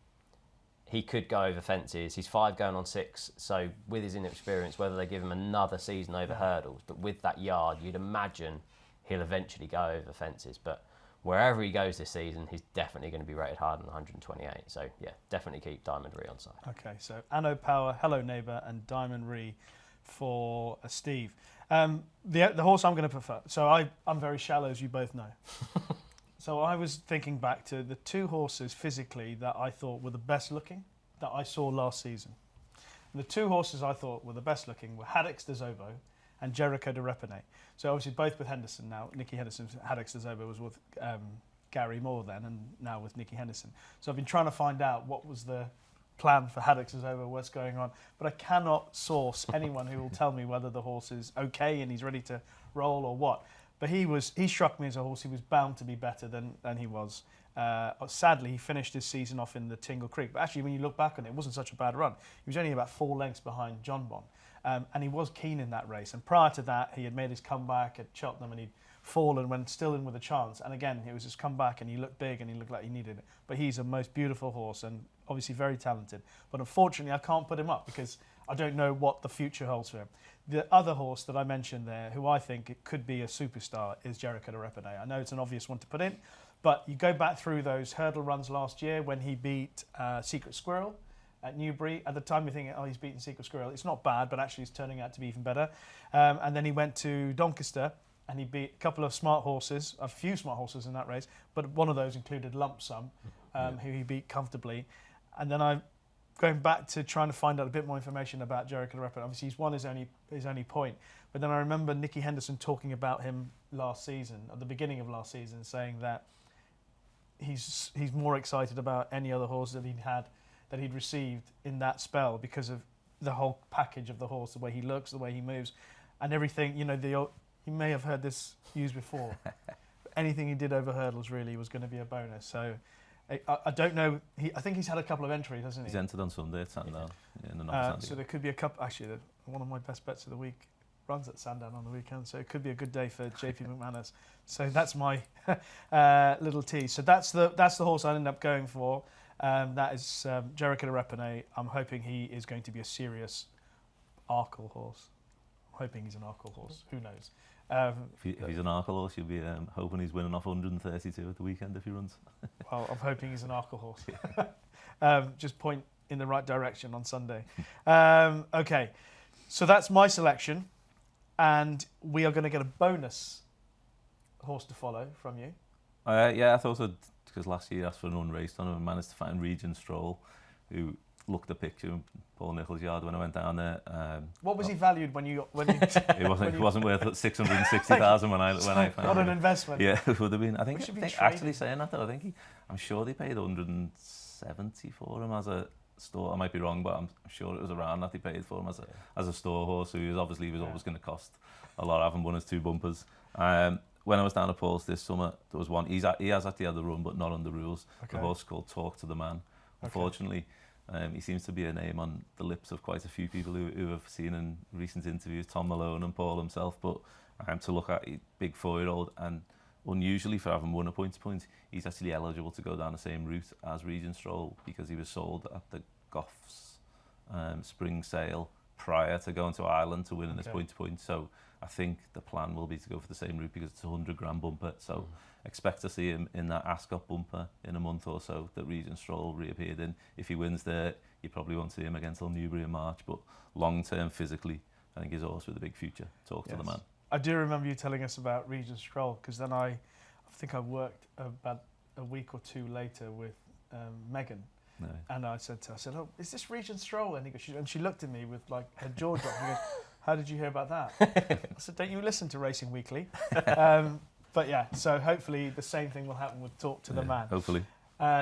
he could go over fences. He's 5 going on 6, so with his inexperience, whether they give him another season over hurdles, but with that yard, you'd imagine he'll eventually go over fences. But wherever he goes this season, he's definitely going to be rated higher than 128. So yeah, definitely keep Diamond Ree on side. Okay, so Anno Power, Hello Neighbour, and Diamond Ree for Steve. The horse I'm going to prefer. So I'm very shallow, as you both know. So I was thinking back to the 2 horses physically that I thought were the best looking that I saw last season. And the 2 horses I thought were the best looking were Haddocks de Zobo and Jericho de Repene. So obviously both with Henderson now. Nicky Henderson's Haddocks de Zobo was with Gary Moore then, and now with Nicky Henderson. So I've been trying to find out what was the plan for Haddocks de Zobo, what's going on, but I cannot source anyone who will tell me whether the horse is okay and he's ready to roll or what. But he struck me as a horse. He was bound to be better than he was. Sadly, he finished his season off in the Tingle Creek. But actually, when you look back on it, it wasn't such a bad run. He was only about 4 lengths behind John Bon. And he was keen in that race. And prior to that, he had made his comeback at Cheltenham and he'd fallen when still in with a chance. And again, it was his comeback and he looked big and he looked like he needed it. But he's a most beautiful horse and obviously very talented. But unfortunately, I can't put him up because I don't know what the future holds for him. The other horse that I mentioned there, who I think it could be a superstar, is Jericho de Repene. I know it's an obvious one to put in, but you go back through those hurdle runs last year when he beat Secret Squirrel at Newbury. At the time, you're thinking, oh, he's beaten Secret Squirrel. It's not bad, but actually it's turning out to be even better. And then he went to Doncaster and he beat a couple of smart horses, a few smart horses in that race, but one of those included Lump Sum, who he beat comfortably. And then going back to trying to find out a bit more information about Jericho de Repene. Obviously, he's won his only point. But then I remember Nicky Henderson talking about him last season, at the beginning of last season, saying that he's more excited about any other horse that he'd received in that spell because of the whole package of the horse, the way he looks, the way he moves, and everything. You know, you may have heard this used before. Anything he did over hurdles really was going to be a bonus. So I don't know. I think he's had a couple of entries, hasn't he? He's entered on Sunday at Sandown. In the Novice so there could be a couple. Actually, one of my best bets of the week runs at Sandown on the weekend, so it could be a good day for JP McManus. So that's my little tease. So that's the horse I ended up going for. That is Jericho de Repene. I'm hoping he is going to be a serious Arkle horse. I'm hoping he's an Arkle horse. Who knows? If he's an Arkle horse, you'll be hoping he's winning off 132 at the weekend if he runs. Well, I'm hoping he's an Arkle horse. Just point in the right direction on Sunday. Okay, so that's my selection, and we are going to get a bonus horse to follow from you. Yeah, I thought so, because last year I asked for an unraced one and managed to find Regent Stroll, who looked a picture in Paul Nicholls' yard when I went down there. What was he valued when you? It wasn't worth 660,000 when I found What an it. investment! Yeah, it would have been. I think actually saying that though, I'm sure they paid 170 for him as a store. I might be wrong, but I'm sure it was around that they paid for him as a store horse. So he was always going to cost a lot. I haven't won his 2 bumpers. When I was down at Paul's this summer, there was one. He has actually had the run, but not on the rules. Okay. The horse called Talk to the Man. Unfortunately, he seems to be a name on the lips of quite a few people who have seen in recent interviews, Tom Malone and Paul himself. But to look at a big 4-year-old, and unusually for having won a point-to-point, he's actually eligible to go down the same route as Regent Stroll because he was sold at the Goffs spring sale prior to going to Ireland to win in his point-to-point. So I think the plan will be to go for the same route because it's a 100-grand bumper. So expect to see him in that Ascot bumper in a month or so that Regent Stroll reappeared in. If he wins there, you probably won't see him again till Newbury in March. But long-term, physically, I think he's also with a big future. Talk to the man. I do remember you telling us about Regent Stroll, because then I think I worked about a week or 2 later with Megan. No. And I said to her, "Oh, is this Regent Stroll?" And she looked at me with like her jaw dropped. She goes, "How did you hear about that?" I said, "Don't you listen to Racing Weekly?" But yeah, so hopefully the same thing will happen with Talk to the Man. Hopefully.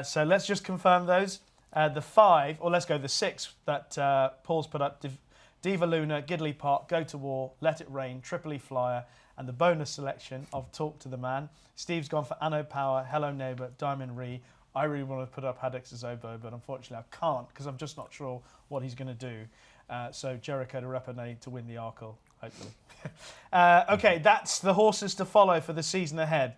So let's just confirm those. The 5, or let's go the 6 that Paul's put up: Diva Luna, Gidley Park, Go to War, Let It Rain, Tripoli Flyer, and the bonus selection of Talk to the Man. Steve's gone for Anno Power, Hello Neighbour, Diamond Ree. I really want to put up Haddock's Zobo, but unfortunately I can't because I'm just not sure what he's going to do. So Jericho de Repene to win the Arkle, hopefully. Okay, that's the horses to follow for the season ahead.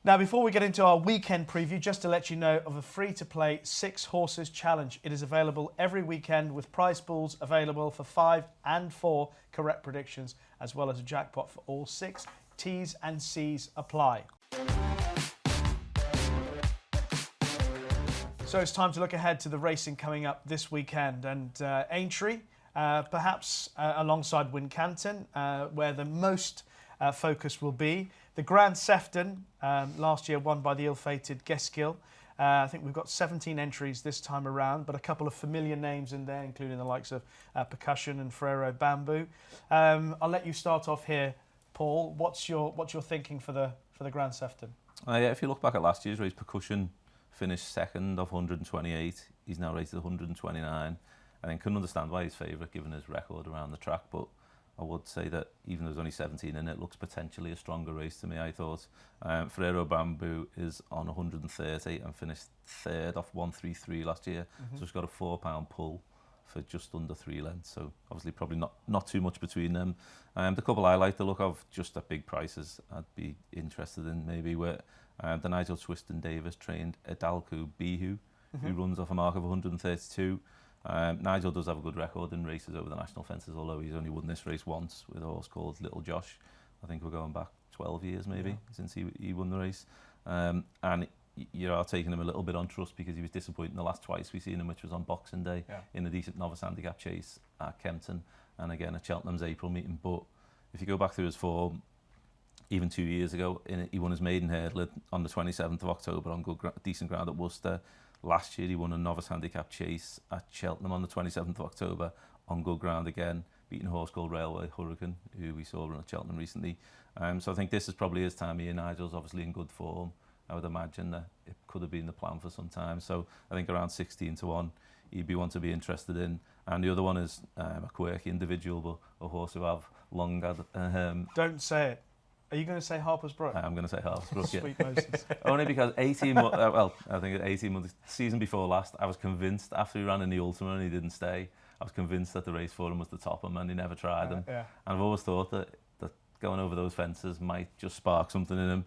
Now, before we get into our weekend preview, just to let you know of a free-to-play 6 horses challenge. It is available every weekend with prize pools available for 5 and 4 correct predictions, as well as a jackpot for all 6. T's and C's apply. So it's time to look ahead to the racing coming up this weekend, and Aintree, perhaps alongside Wincanton, where the most focus will be. The Grand Sefton, last year won by the ill-fated Geskill. I think we've got 17 entries this time around, but a couple of familiar names in there, including the likes of Percussion and Frero Bamboo. I'll let you start off here, Paul. What's your thinking for the Grand Sefton? Yeah, if you look back at last year's race, Percussion finished second of 128. He's now rated 129. I think couldn't understand why he's favourite given his record around the track, but I would say that even though there's only 17 in it, looks potentially a stronger race to me, I thought. Frero Bamboo is on 130 and finished third off 133 last year, so he's got a £4 pull for just under 3 lengths, so obviously probably not too much between them. The couple I like the look of, just at big prices, I'd be interested in maybe where the Nigel Twiston Davis trained Adalku Bihu, who runs off a mark of 132. Nigel does have a good record in races over the national fences, although he's only won this race once with a horse called Little Josh. I think we're going back 12 years maybe since he won the race. And you are taking him a little bit on trust because he was disappointing the last twice we've seen him, which was on Boxing Day in a decent novice handicap chase at Kempton and again at Cheltenham's April meeting. But if you go back through his form, even 2 years ago, he won his maiden hurdle on the 27th of October on decent ground at Worcester. Last year he won a novice handicap chase at Cheltenham on the 27th of October on good ground again, beating a horse called Railway Hurricane, who we saw run at Cheltenham recently. So I think this is probably his time here. Nigel's obviously in good form. I would imagine that it could have been the plan for some time. So I think around 16 to 1, he'd be one to be interested in. And the other one is a quirky individual, but a horse who I've long had. Don't say it. Are you going to say Harper's Brook? I'm going to say Harper's Brook, yeah. Sweet Moses. Only because 18 months, I think 18 months, season before last, I was convinced after he ran in the Ultima and he didn't stay, I was convinced that the race for him was the Topham and he never tried them. Yeah. And I've always thought that going over those fences might just spark something in him.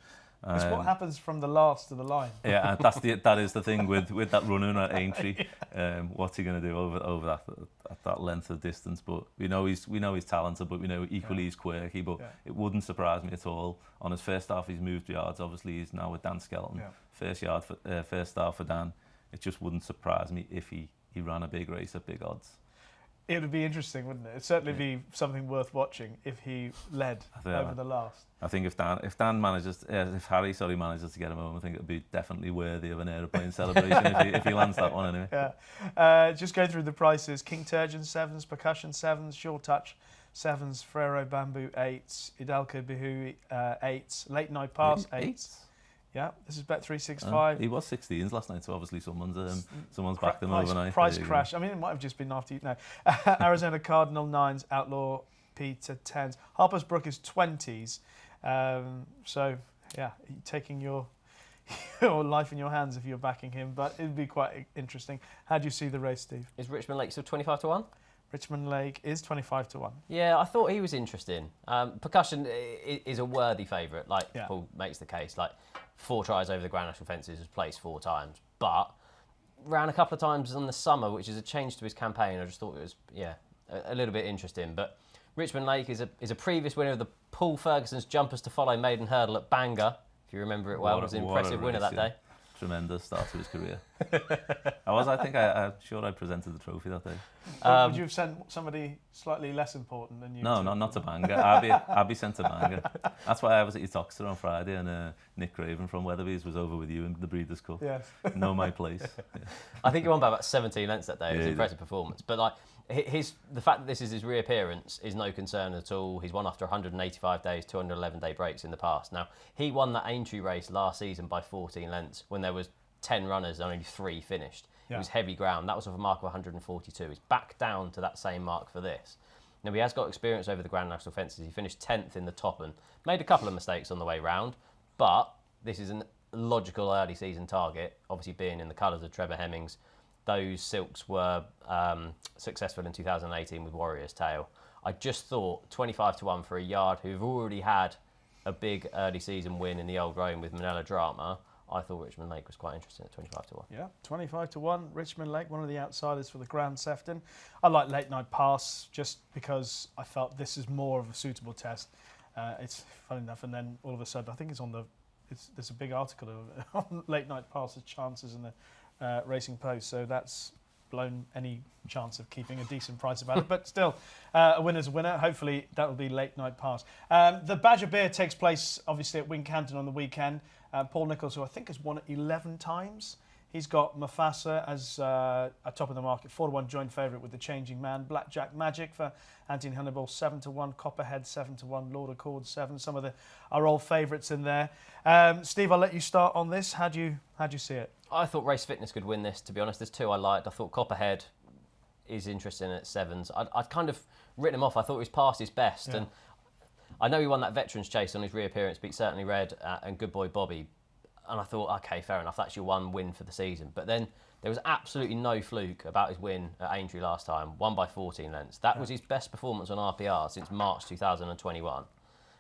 It's what happens from the last to the line. Yeah, and that is the thing with that runner at Aintree. What's he going to do over that length of distance? But we know he's talented, but we know equally he's quirky. But it wouldn't surprise me at all. On his first half, he's moved yards. Obviously, he's now with Dan Skelton. Yeah. First start for Dan. It just wouldn't surprise me if he ran a big race at big odds. It would be interesting, wouldn't it? It'd certainly be something worth watching if he led over the last. I think if Harry manages to get him home, I think it would be definitely worthy of an aeroplane celebration if he lands that one anyway. Yeah. Just go through the prices. King Turgeon 7s, Percussion 7s, Sure Touch 7s, Frero Bamboo 8s, Idalco Bihu 8s, Late Night Pass 8s. Yeah, this is Bet365. He was 16s last night, so obviously someone's backed him overnight. Price crash. I mean, it might have just been after you. No. Arizona Cardinal 9s, Outlaw Peter 10s. Harper's Brook is 20s. So, yeah, taking your life in your hands if you're backing him, but it'd be quite interesting. How do you see the race, Steve? Is Richmond Lake still 25 to 1? Richmond Lake is 25 to 1. Yeah, I thought he was interesting. Percussion is a worthy favourite, like Paul makes the case. Like 4 tries over the Grand National fences, has placed 4 times, but ran a couple of times in the summer, which is a change to his campaign. I just thought it was a little bit interesting. But Richmond Lake is a previous winner of the Paul Ferguson's Jumpers to Follow maiden hurdle at Bangor. If you remember it well, was an impressive winner that day. Tremendous start to his career. I'm sure I presented the trophy that day. Would you have sent somebody slightly less important than you? No, not to Bangor. I'd be sent to Bangor. That's why I was at your Toxter on Friday, and Nick Craven from Weatherby's was over with you in the Breeders' Cup. Yes. Know my place. Yeah. I think he won by about 17 lengths that day. It was an impressive performance. But like the fact that this is his reappearance is no concern at all. He's won after 185 days, 211-day breaks in the past. Now, he won that Aintree race last season by 14 lengths when there was 10 runners and only 3 finished. Yeah. It was heavy ground. That was off a mark of 142. He's back down to that same mark for this. Now, he has got experience over the Grand National fences. He finished 10th in the Topham. Made a couple of mistakes on the way round, but this is a logical early season target, obviously being in the colours of Trevor Hemmings. Those silks were successful in 2018 with Warrior's Tale. I just thought 25 to 1 for a yard who've already had a big early season win in the Old Rome with Manila Drama. I thought Richmond Lake was quite interesting at 25 to 1. Yeah, 25 to 1. Richmond Lake, one of the outsiders for the Grand Sefton. I like Late Night Pass just because I felt this is more of a suitable test. It's fun enough, and then all of a sudden, I think there's a big article on Late Night Pass's chances in the Racing Post, so that's blown any chance of keeping a decent price about it. But still, a winner's a winner. Hopefully, that will be Late Night Pass. The Badger Beer takes place, obviously, at Wincanton on the weekend. Paul Nicholls, who I think has won it 11 times. He's got Mufasa as a top of the market, 4-1 joint favourite with the Changing Man. Blackjack Magic for Anthony Hannibal, 7-1. Copperhead, 7-1. Lord Accord, 7. Some of our old favourites in there. Steve, I'll let you start on this. How do you see it? I thought Race Fitness could win this, to be honest. There's 2 I liked. I thought Copperhead is interesting at 7s. I'd kind of written him off. I thought he was past his best. Yeah. And I know he won that Veterans Chase on his reappearance, beat Certainly Red and Good Boy Bobby. And I thought, OK, fair enough, that's your one win for the season. But then there was absolutely no fluke about his win at Aintree last time, won by 14 lengths. That was his best performance on RPR since March 2021.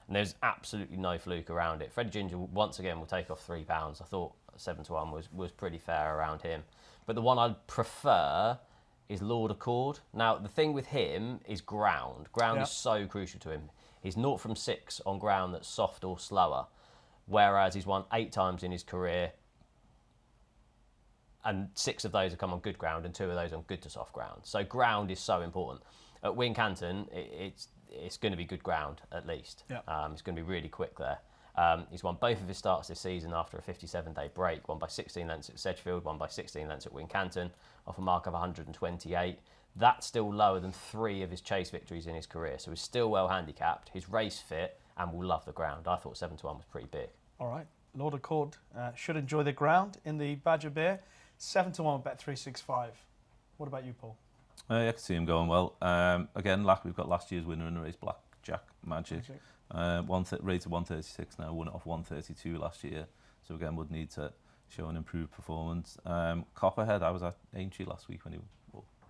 And there's absolutely no fluke around it. Freddie Ginger, once again, will take off £3. I thought 7-1 was pretty fair around him. But the one I'd prefer is Lord Accord. Now, the thing with him is ground. Ground is so crucial to him. He's 0 from 6 on ground that's soft or slower, whereas he's won 8 times in his career, and 6 of those have come on good ground and 2 of those on good to soft ground. So ground is so important. At Wincanton, it's going to be good ground, at least. Yeah. It's going to be really quick there. He's won both of his starts this season after a 57-day break, won by 16 lengths at Sedgefield, won by 16 lengths at Wincanton, off a mark of 128. That's still lower than 3 of his chase victories in his career, so he's still well handicapped. He's race fit and will love the ground. I thought 7-1 was pretty big. All right. Lord Accord should enjoy the ground in the Badger Beer. 7-1 Bet365. What about you, Paul? I can see him going well. Again, we've got last year's winner in the race, Blackjack Magic. Rated 136 now, won it off 132 last year. So again, would need to show an improved performance. Copperhead, I was at Aintree last week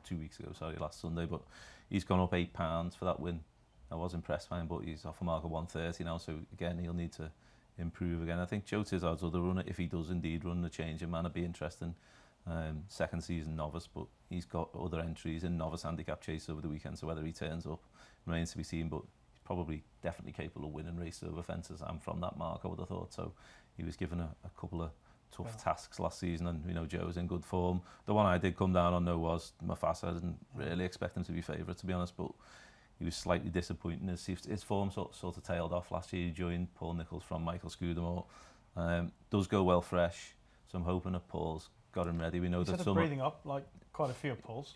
2 weeks ago, last Sunday, but he's gone up £8 for that win. I was impressed by him, but he's off a mark of 130 now, so again, he'll need to improve again. I think Joe Tizard's other runner, if he does indeed run the changing man, it'd be interesting. Second season novice, but he's got other entries in novice handicap chase over the weekend, so whether he turns up remains to be seen, but he's probably definitely capable of winning races over fences. I'm from that mark, I would have thought, so he was given a couple of tough tasks last season, and Joe's in good form. The one I did come down on though was Mufasa. I didn't really expect him to be favourite, to be honest, but he was slightly disappointing. His form sort of tailed off last year. He joined Paul Nicholls from Michael Scudamore. Does go well fresh, so I'm hoping that Paul's got him ready. We know that some breathing up like quite a few of Paul's.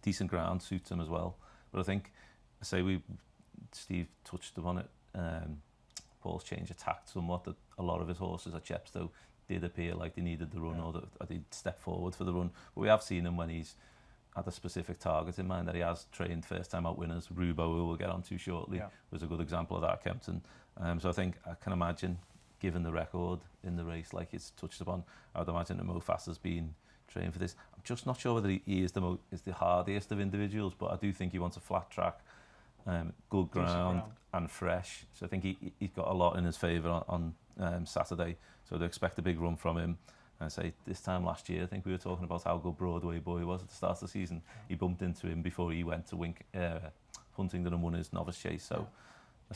Decent ground suits him as well. But I think, Steve touched upon it. Paul's change of tact somewhat. That a lot of his horses at Chepstow did appear like they needed the run, or that they'd step forward for the run. But we have seen him when he's had a specific target in mind, that he has trained first time out winners. Rubo, who we'll get on to shortly, was a good example of that at Kempton. So I can imagine, given the record in the race, like it's touched upon, I would imagine that Mofasa's been trained for this. I'm just not sure whether he is the hardiest of individuals, but I do think he wants a flat track, good ground and fresh. So I think he's got a lot in his favour on Saturday. So they expect a big run from him. And say this time last year, I think we were talking about how good Broadway Boy was at the start of the season. He bumped into him before he went to Huntingdon and won his novice chase. So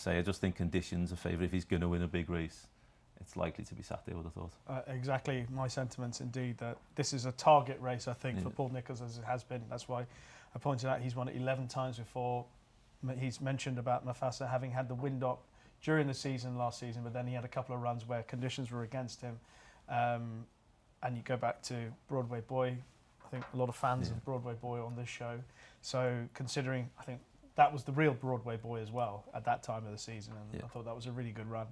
I just think conditions are favour. If he's going to win a big race, it's likely to be Saturday, I would have thought. Exactly my sentiments indeed, that this is a target race, I think, for Paul Nicholls, as it has been. That's why I pointed out he's won it 11 times before. He's mentioned about Mufasa having had the wind up during the season last season, but then he had a couple of runs where conditions were against him. And you go back to Broadway Boy, I think a lot of fans of Broadway Boy on this show. So considering, I think that was the real Broadway Boy as well at that time of the season, and I thought that was a really good run.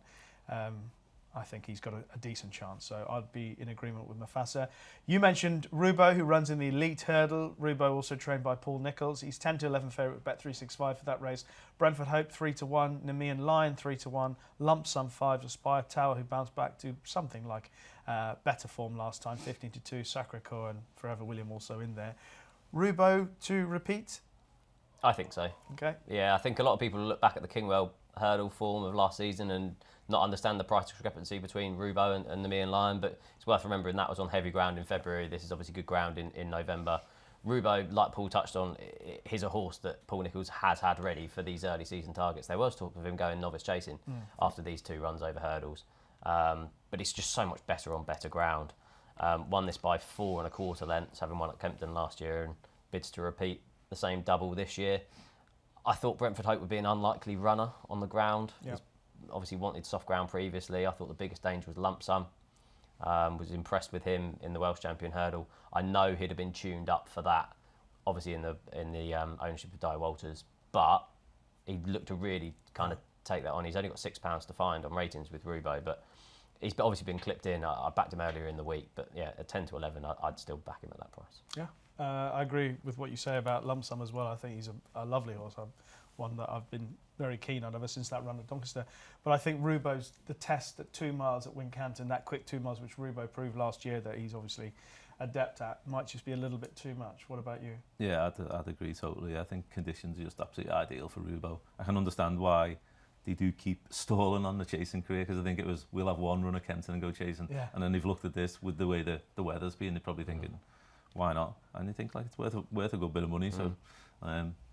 I think he's got a decent chance, so I'd be in agreement with Mufasa. You mentioned Rubo, who runs in the elite hurdle. Rubo also trained by Paul Nicholls. He's 10 to 11 favourite with Bet365 for that race. Brentford Hope 3-1, Nemean Lion 3-1, Lump Sum 5, Aspire Tower, who bounced back to something like better form last time, 15-2, Sacre-Coeur and Forever William also in there. Rubo to repeat? I think so. Okay. Yeah, I think a lot of people look back at the Kingwell hurdle form of last season and not understand the price discrepancy between Rubo and the Nemean Lion, but it's worth remembering that was on heavy ground in February. This is obviously good ground in November. Rubo, like Paul touched on, he's a horse that Paul Nicholls has had ready for these early season targets. There was talk of him going novice chasing after these 2 runs over hurdles, but it's just so much better on better ground. Won this by 4 1/4 lengths, having won at Kempton last year, and bids to repeat the same double this year. I thought Brentford Hope would be an unlikely runner on the ground. He's obviously wanted soft ground previously. I thought the biggest danger was Lump Sum. Was impressed with him in the Welsh Champion hurdle. I know he'd have been tuned up for that, obviously in the ownership of Di Walters, but he looked to really kind of take that on. He's only got £6 to find on ratings with Rubo, but he's obviously been clipped in. I backed him earlier in the week, but yeah, at 10 to 11, I'd still back him at that price. Yeah. I agree with what you say about Lump Sum as well. I think he's a lovely horse, one that I've been very keen on ever since that run at Doncaster. But I think Rubo's the test at 2 miles at Wincanton, that quick 2 miles which Rubo proved last year that he's obviously adept at, might just be a little bit too much. What about you? Yeah, I'd agree totally. I think conditions are just absolutely ideal for Rubo. I can understand why they do keep stalling on the chasing career, because I think it was, we'll have one run at Kempton and go chasing. Yeah. And then they've looked at this with the way the weather's been, they're probably thinking, why not? And they think like it's worth a good bit of money. So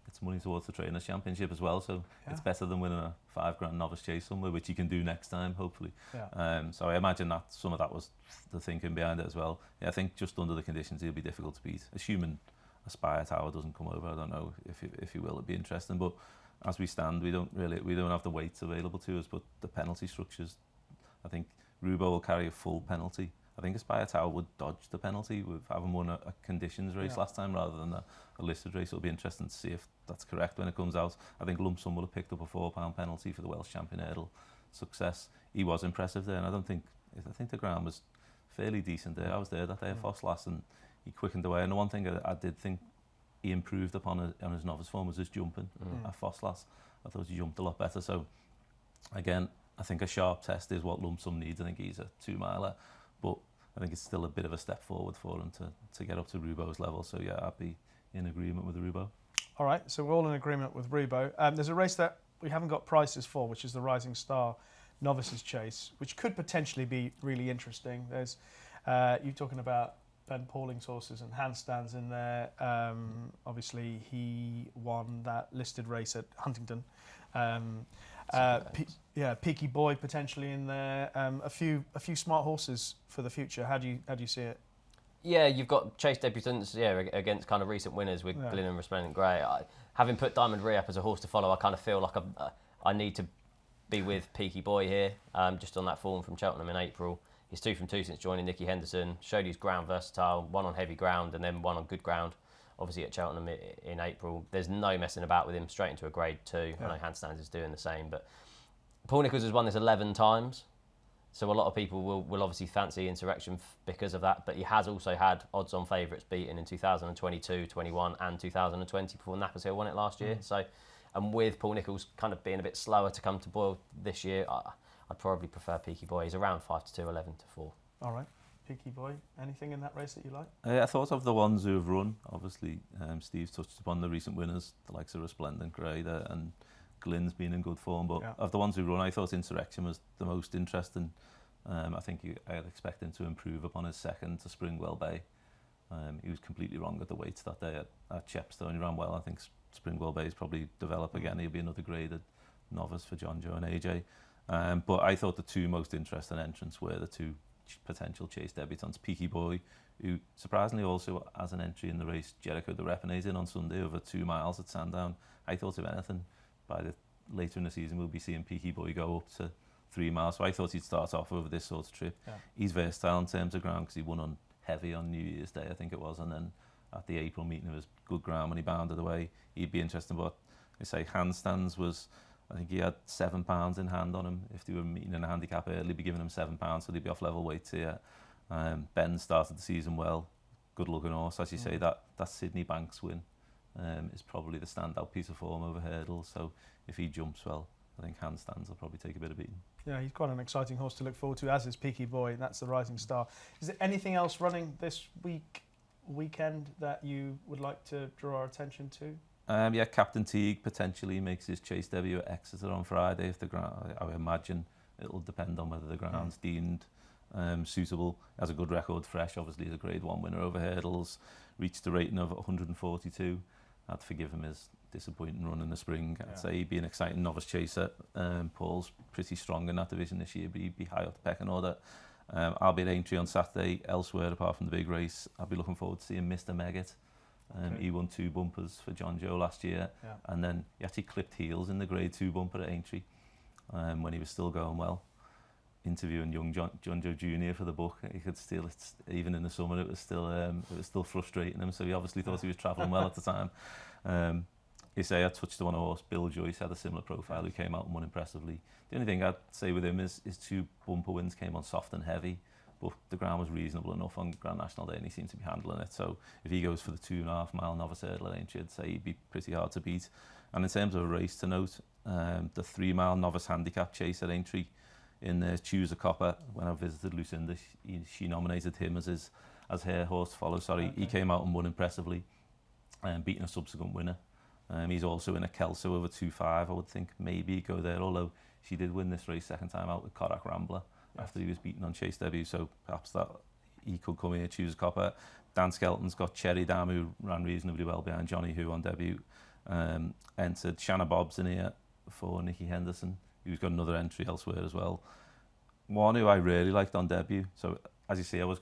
it's money towards the Trainers' Championship as well. So it's better than winning a £5 novice chase somewhere, which you can do next time, hopefully. Yeah. So I imagine that some of that was the thinking behind it as well. Yeah, I think just under the conditions, he'll be difficult to beat. Assuming Aspire Tower doesn't come over, I don't know if he will. It'd be interesting, but as we stand, we don't have the weights available to us. But the penalty structures, I think Rubo will carry a full penalty. I think Aspire Tower would dodge the penalty with having won a conditions race last time rather than a listed race. It'll be interesting to see if that's correct when it comes out. I think Lump Sum will have picked up a £4 penalty for the Welsh Champion hurdle success. He was impressive there, and I think the ground was fairly decent there. I was there that day at Fosslas, and he quickened away. And the one thing I did think he improved upon his novice form was his jumping at Fosslas. I thought he jumped a lot better. So again, I think a sharp test is what Lump Sum needs. I think he's a 2-miler, but I think it's still a bit of a step forward for him to get up to Rubo's level. So yeah, I'd be in agreement with Rubo. All right, so we're all in agreement with Rubo. There's a race that we haven't got prices for, which is the Rising Star Novices Chase, which could potentially be really interesting. There's you talking about Ben Pauling's horses and handstands in there. Obviously, he won that listed race at Huntingdon. Peaky Boy potentially in there. A few smart horses for the future. How do you see it? Yeah, you've got chase debutants, against kind of recent winners with Glyn and Resplendent Grey. Having put Diamond Re up as a horse to follow, I kind of feel like I need to be with Peaky Boy here, just on that form from Cheltenham in April. He's 2 from 2 since joining Nicky Henderson. Showed he's ground versatile, one on heavy ground and then one on good ground. Obviously at Cheltenham in April. There's no messing about with him, straight into a grade 2. Yeah. I know Handstands is doing the same, but Paul Nicholls has won this 11 times. So a lot of people will obviously fancy Insurrection because of that, but he has also had odds-on favourites beaten in 2022, 21 and 2020 before Nappers Hill won it last year. So, and with Paul Nicholls kind of being a bit slower to come to boil this year, I'd probably prefer Peaky Boy. He's around 5-2, 11-4. All right. Peaky Boy, anything in that race that you like? I thought of the ones who have run. Obviously, Steve's touched upon the recent winners, the likes of Resplendent Grey and Glyn's been in good form. But of the ones who run, I thought Insurrection was the most interesting. I think I'd expect him to improve upon his second to Springwell Bay. He was completely wrong at the weights that day at Chepstow. He ran well. I think Springwell Bay's probably develop again. He'll be another graded novice for John Joe and AJ. But I thought the 2 most interesting entrants were the 2 potential chase debutants. Peaky Boy, who surprisingly also has an entry in the race Jericho de Repene's in on Sunday over 2 miles at Sandown. I thought if anything, later in the season we'll be seeing Peaky Boy go up to 3 miles. So I thought he'd start off over this sort of trip. Yeah. He's versatile in terms of ground because he won on heavy on New Year's Day, I think it was, and then at the April meeting it was good ground when he bounded away. He'd be interesting, but I say handstands was, I think he had £7 in hand on him. If they were meeting in a handicap early, he'd be giving him £7, so they'd be off level weights here. Ben started the season well, good looking horse. As you say, that Sydney Banks win is probably the standout piece of form over hurdles. So if he jumps well, I think handstands will probably take a bit of beating. Yeah, he's quite an exciting horse to look forward to, as is Peaky Boy. That's the Rising Star. Is there anything else running this weekend that you would like to draw our attention to? Captain Teague potentially makes his chase debut at Exeter on Friday. If the ground, I would imagine it'll depend on whether the ground's deemed suitable. Has a good record, fresh. Obviously, he's a Grade 1 winner over hurdles. Reached a rating of 142. I'd forgive him his disappointing run in the spring. I'd say he'd be an exciting novice chaser. Paul's pretty strong in that division this year, but he'd be high up the pecking order. I'll be at Aintree on Saturday. Elsewhere, apart from the big race, I'll be looking forward to seeing Mr. Megget. He won 2 bumpers for John Joe last year, and then he actually clipped heels in the Grade 2 bumper at Aintree when he was still going well. Interviewing young John Joe Jr. for the book, he could still, even in the summer, it was still frustrating him. So he obviously thought he was travelling well at the time. You say I touched on a horse. Bill Joyce had a similar profile who came out and won impressively. The only thing I'd say with him is his 2 bumper wins came on soft and heavy, but the ground was reasonable enough on Grand National Day and he seemed to be handling it. So if he goes for the 2.5 mile novice hurdle at Aintree, I'd say he'd be pretty hard to beat. And in terms of a race to note, the 3 mile novice handicap chase at Aintree in Choose a Copper, when I visited Lucinda, she nominated him as her horse to follow. He came out and won impressively, beating a subsequent winner. He's also in a Kelso over 2.5. I would think maybe he'd go there, although she did win this race second time out with Kodak Rambler after he was beaten on chase debut, so perhaps that he could come here, Choose a Copper. Dan Skelton's got Cherry Dam, who ran reasonably well behind Johnny Who on debut. Entered Shanna Bob's in here for Nicky Henderson, who's got another entry elsewhere as well. One who I really liked on debut, so as you see, I was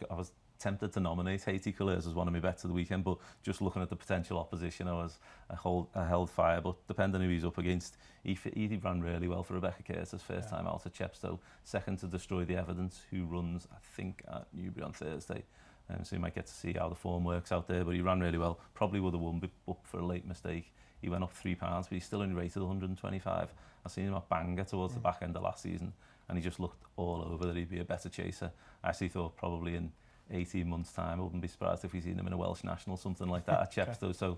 tempted to nominate Haiti Couleurs as one of my bets of the weekend, but just looking at the potential opposition, I held fire. But depending on who he's up against, he ran really well for Rebecca Curtis first time out at Chepstow, second to Destroy the Evidence, who runs I think at Newbury on Thursday, so you might get to see how the form works out there. But he ran really well, probably would have won up for a late mistake. He went up £3, but he's still only rated 125. I seen him at Bangor towards the back end of last season, and he just looked all over that he'd be a better chaser. I actually thought probably in 18 months' time. I wouldn't be surprised if we seen him in a Welsh national, something like that at Chepstow. Okay. So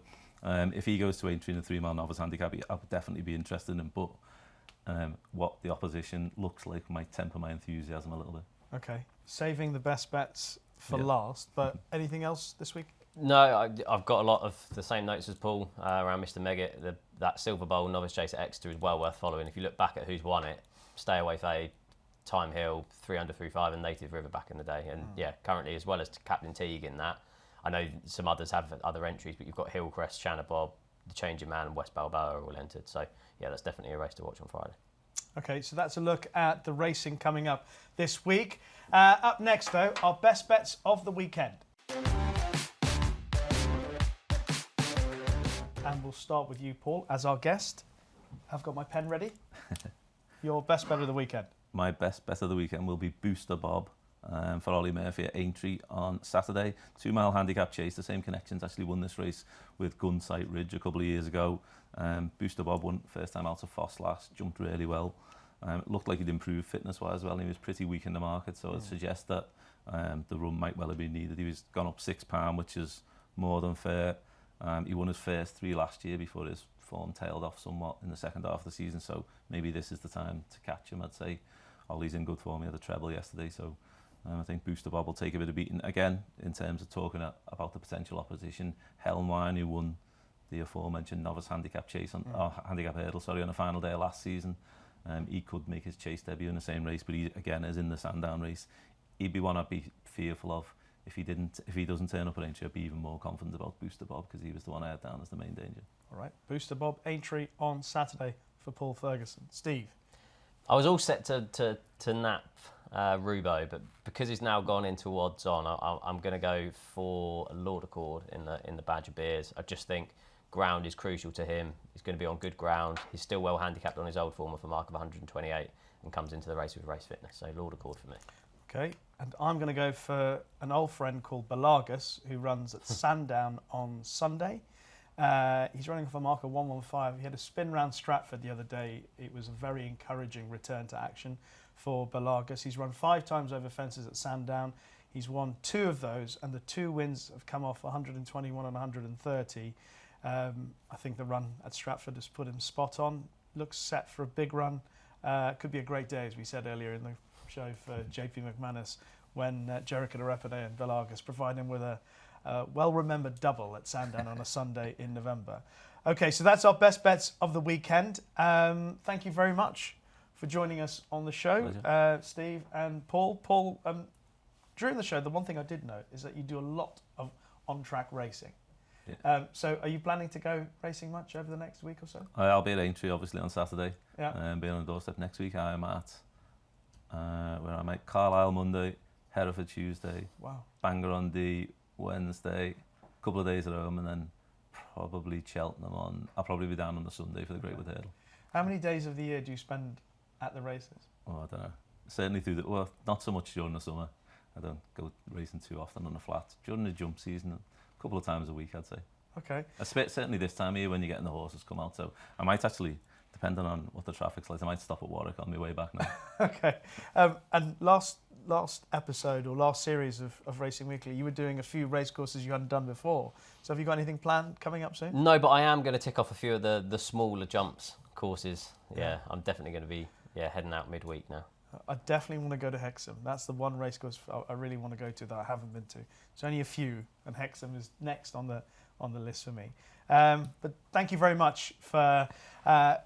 if he goes to Aintree in a 3-mile novice handicap, I would definitely be interested in him. But what the opposition looks like might temper my enthusiasm a little bit. Okay, saving the best bets for last, but anything else this week? No, I've got a lot of the same notes as Paul around Mr. Megget. That Silver Bowl novice chase at Exeter is well worth following. If you look back at who's won it, Stay Away Fade, Time Hill, 300 through 5 and Native River back in the day. And currently, as well as Captain Teague in that, I know some others have other entries, but you've got Hillcrest, Shanna Bob, The Changing Man and West Balboa are all entered. So yeah, that's definitely a race to watch on Friday. Okay, so that's a look at the racing coming up this week. Up next, though, our best bets of the weekend. And we'll start with you, Paul, as our guest. I've got my pen ready. Your best bet of the weekend. My best bet of the weekend will be Booster Bob for Ollie Murphy at Aintree on Saturday. 2-mile handicap chase. The same connections actually won this race with Gunsight Ridge a couple of years ago. Booster Bob won first time out of Foss last, jumped really well. It looked like he'd improved fitness-wise well, and he was pretty weak in the market, so I'd suggest that the run might well have been needed. He was gone up £6, which is more than fair. He won his first 3 last year before his form tailed off somewhat in the second half of the season, so maybe this is the time to catch him, I'd say. Ollie's in good form. He had a treble yesterday, so I think Booster Bob will take a bit of beating. Again, in terms of talking about the potential opposition, Helmwine, who won the aforementioned novice handicap chase on handicap hurdle, on the final day of last season. He could make his chase debut in the same race, but he again is in the Sandown race. He'd be one I'd be fearful of if he doesn't turn up at Aintree. I'd be even more confident about Booster Bob because he was the one I had down as the main danger. All right, Booster Bob, Aintree on Saturday for Paul Ferguson. Steve. I was all set to nap Rubo, but because he's now gone into odds on, I'm going to go for a Lord Accord in the Badger Beers. I just think ground is crucial to him. He's going to be on good ground. He's still well handicapped on his old form with a mark of 128 and comes into the race with race fitness. So Lord Accord for me. Okay, and I'm going to go for an old friend called Balagas, who runs at Sandown on Sunday. He's running off a mark of 115. He had a spin round Stratford the other day. It was a very encouraging return to action for Balagas. He's run 5 times over fences at Sandown. He's won 2 of those, and the 2 wins have come off 121 and 130. I think the run at Stratford has put him spot on. Looks set for a big run. Could be a great day, as we said earlier in the show, for JP McManus when Jericho Arepide and Balagas provide him with a well-remembered double at Sandown on a Sunday in November. Okay, so that's our best bets of the weekend. Thank you very much for joining us on the show, Steve and Paul. Paul, during the show, the one thing I did note is that you do a lot of on-track racing. Yeah. So are you planning to go racing much over the next week or so? I'll be at Aintree, obviously, on Saturday. Yeah. Being on the doorstep next week, I am at where I'm at Carlisle Monday, Hereford Tuesday, Bangor on the Wednesday, a couple of days at home, and then probably Cheltenham on. I'll probably be down on the Sunday for the Great Wood Hurdle. How many days of the year do you spend at the races? Oh, I don't know. Certainly not so much during the summer. I don't go racing too often on the flat. During the jump season, a couple of times a week, I'd say. Okay. Certainly this time of year when you're getting the horses come out. So I might actually, depending on what the traffic's like, I might stop at Warwick on my way back now. Okay. And last episode or last series of Racing Weekly, you were doing a few race courses you hadn't done before. So have you got anything planned coming up soon? No, but I am going to tick off a few of the smaller jumps courses. Yeah, I'm definitely going to be heading out midweek now. I definitely want to go to Hexham. That's the one race course I really want to go to that I haven't been to. There's only a few, and Hexham is next on the list for me. But thank you very much for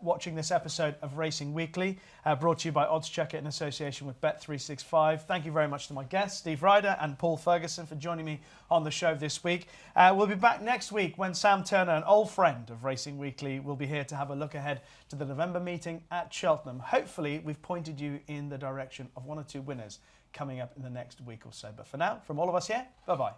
watching this episode of Racing Weekly, brought to you by oddschecker in association with Bet365. Thank you very much to my guests, Steve Ryder and Paul Ferguson, for joining me on the show this week. We'll be back next week when Sam Turner, an old friend of Racing Weekly, will be here to have a look ahead to the November meeting at Cheltenham. Hopefully, we've pointed you in the direction of 1 or 2 winners coming up in the next week or so. But for now, from all of us here, bye-bye.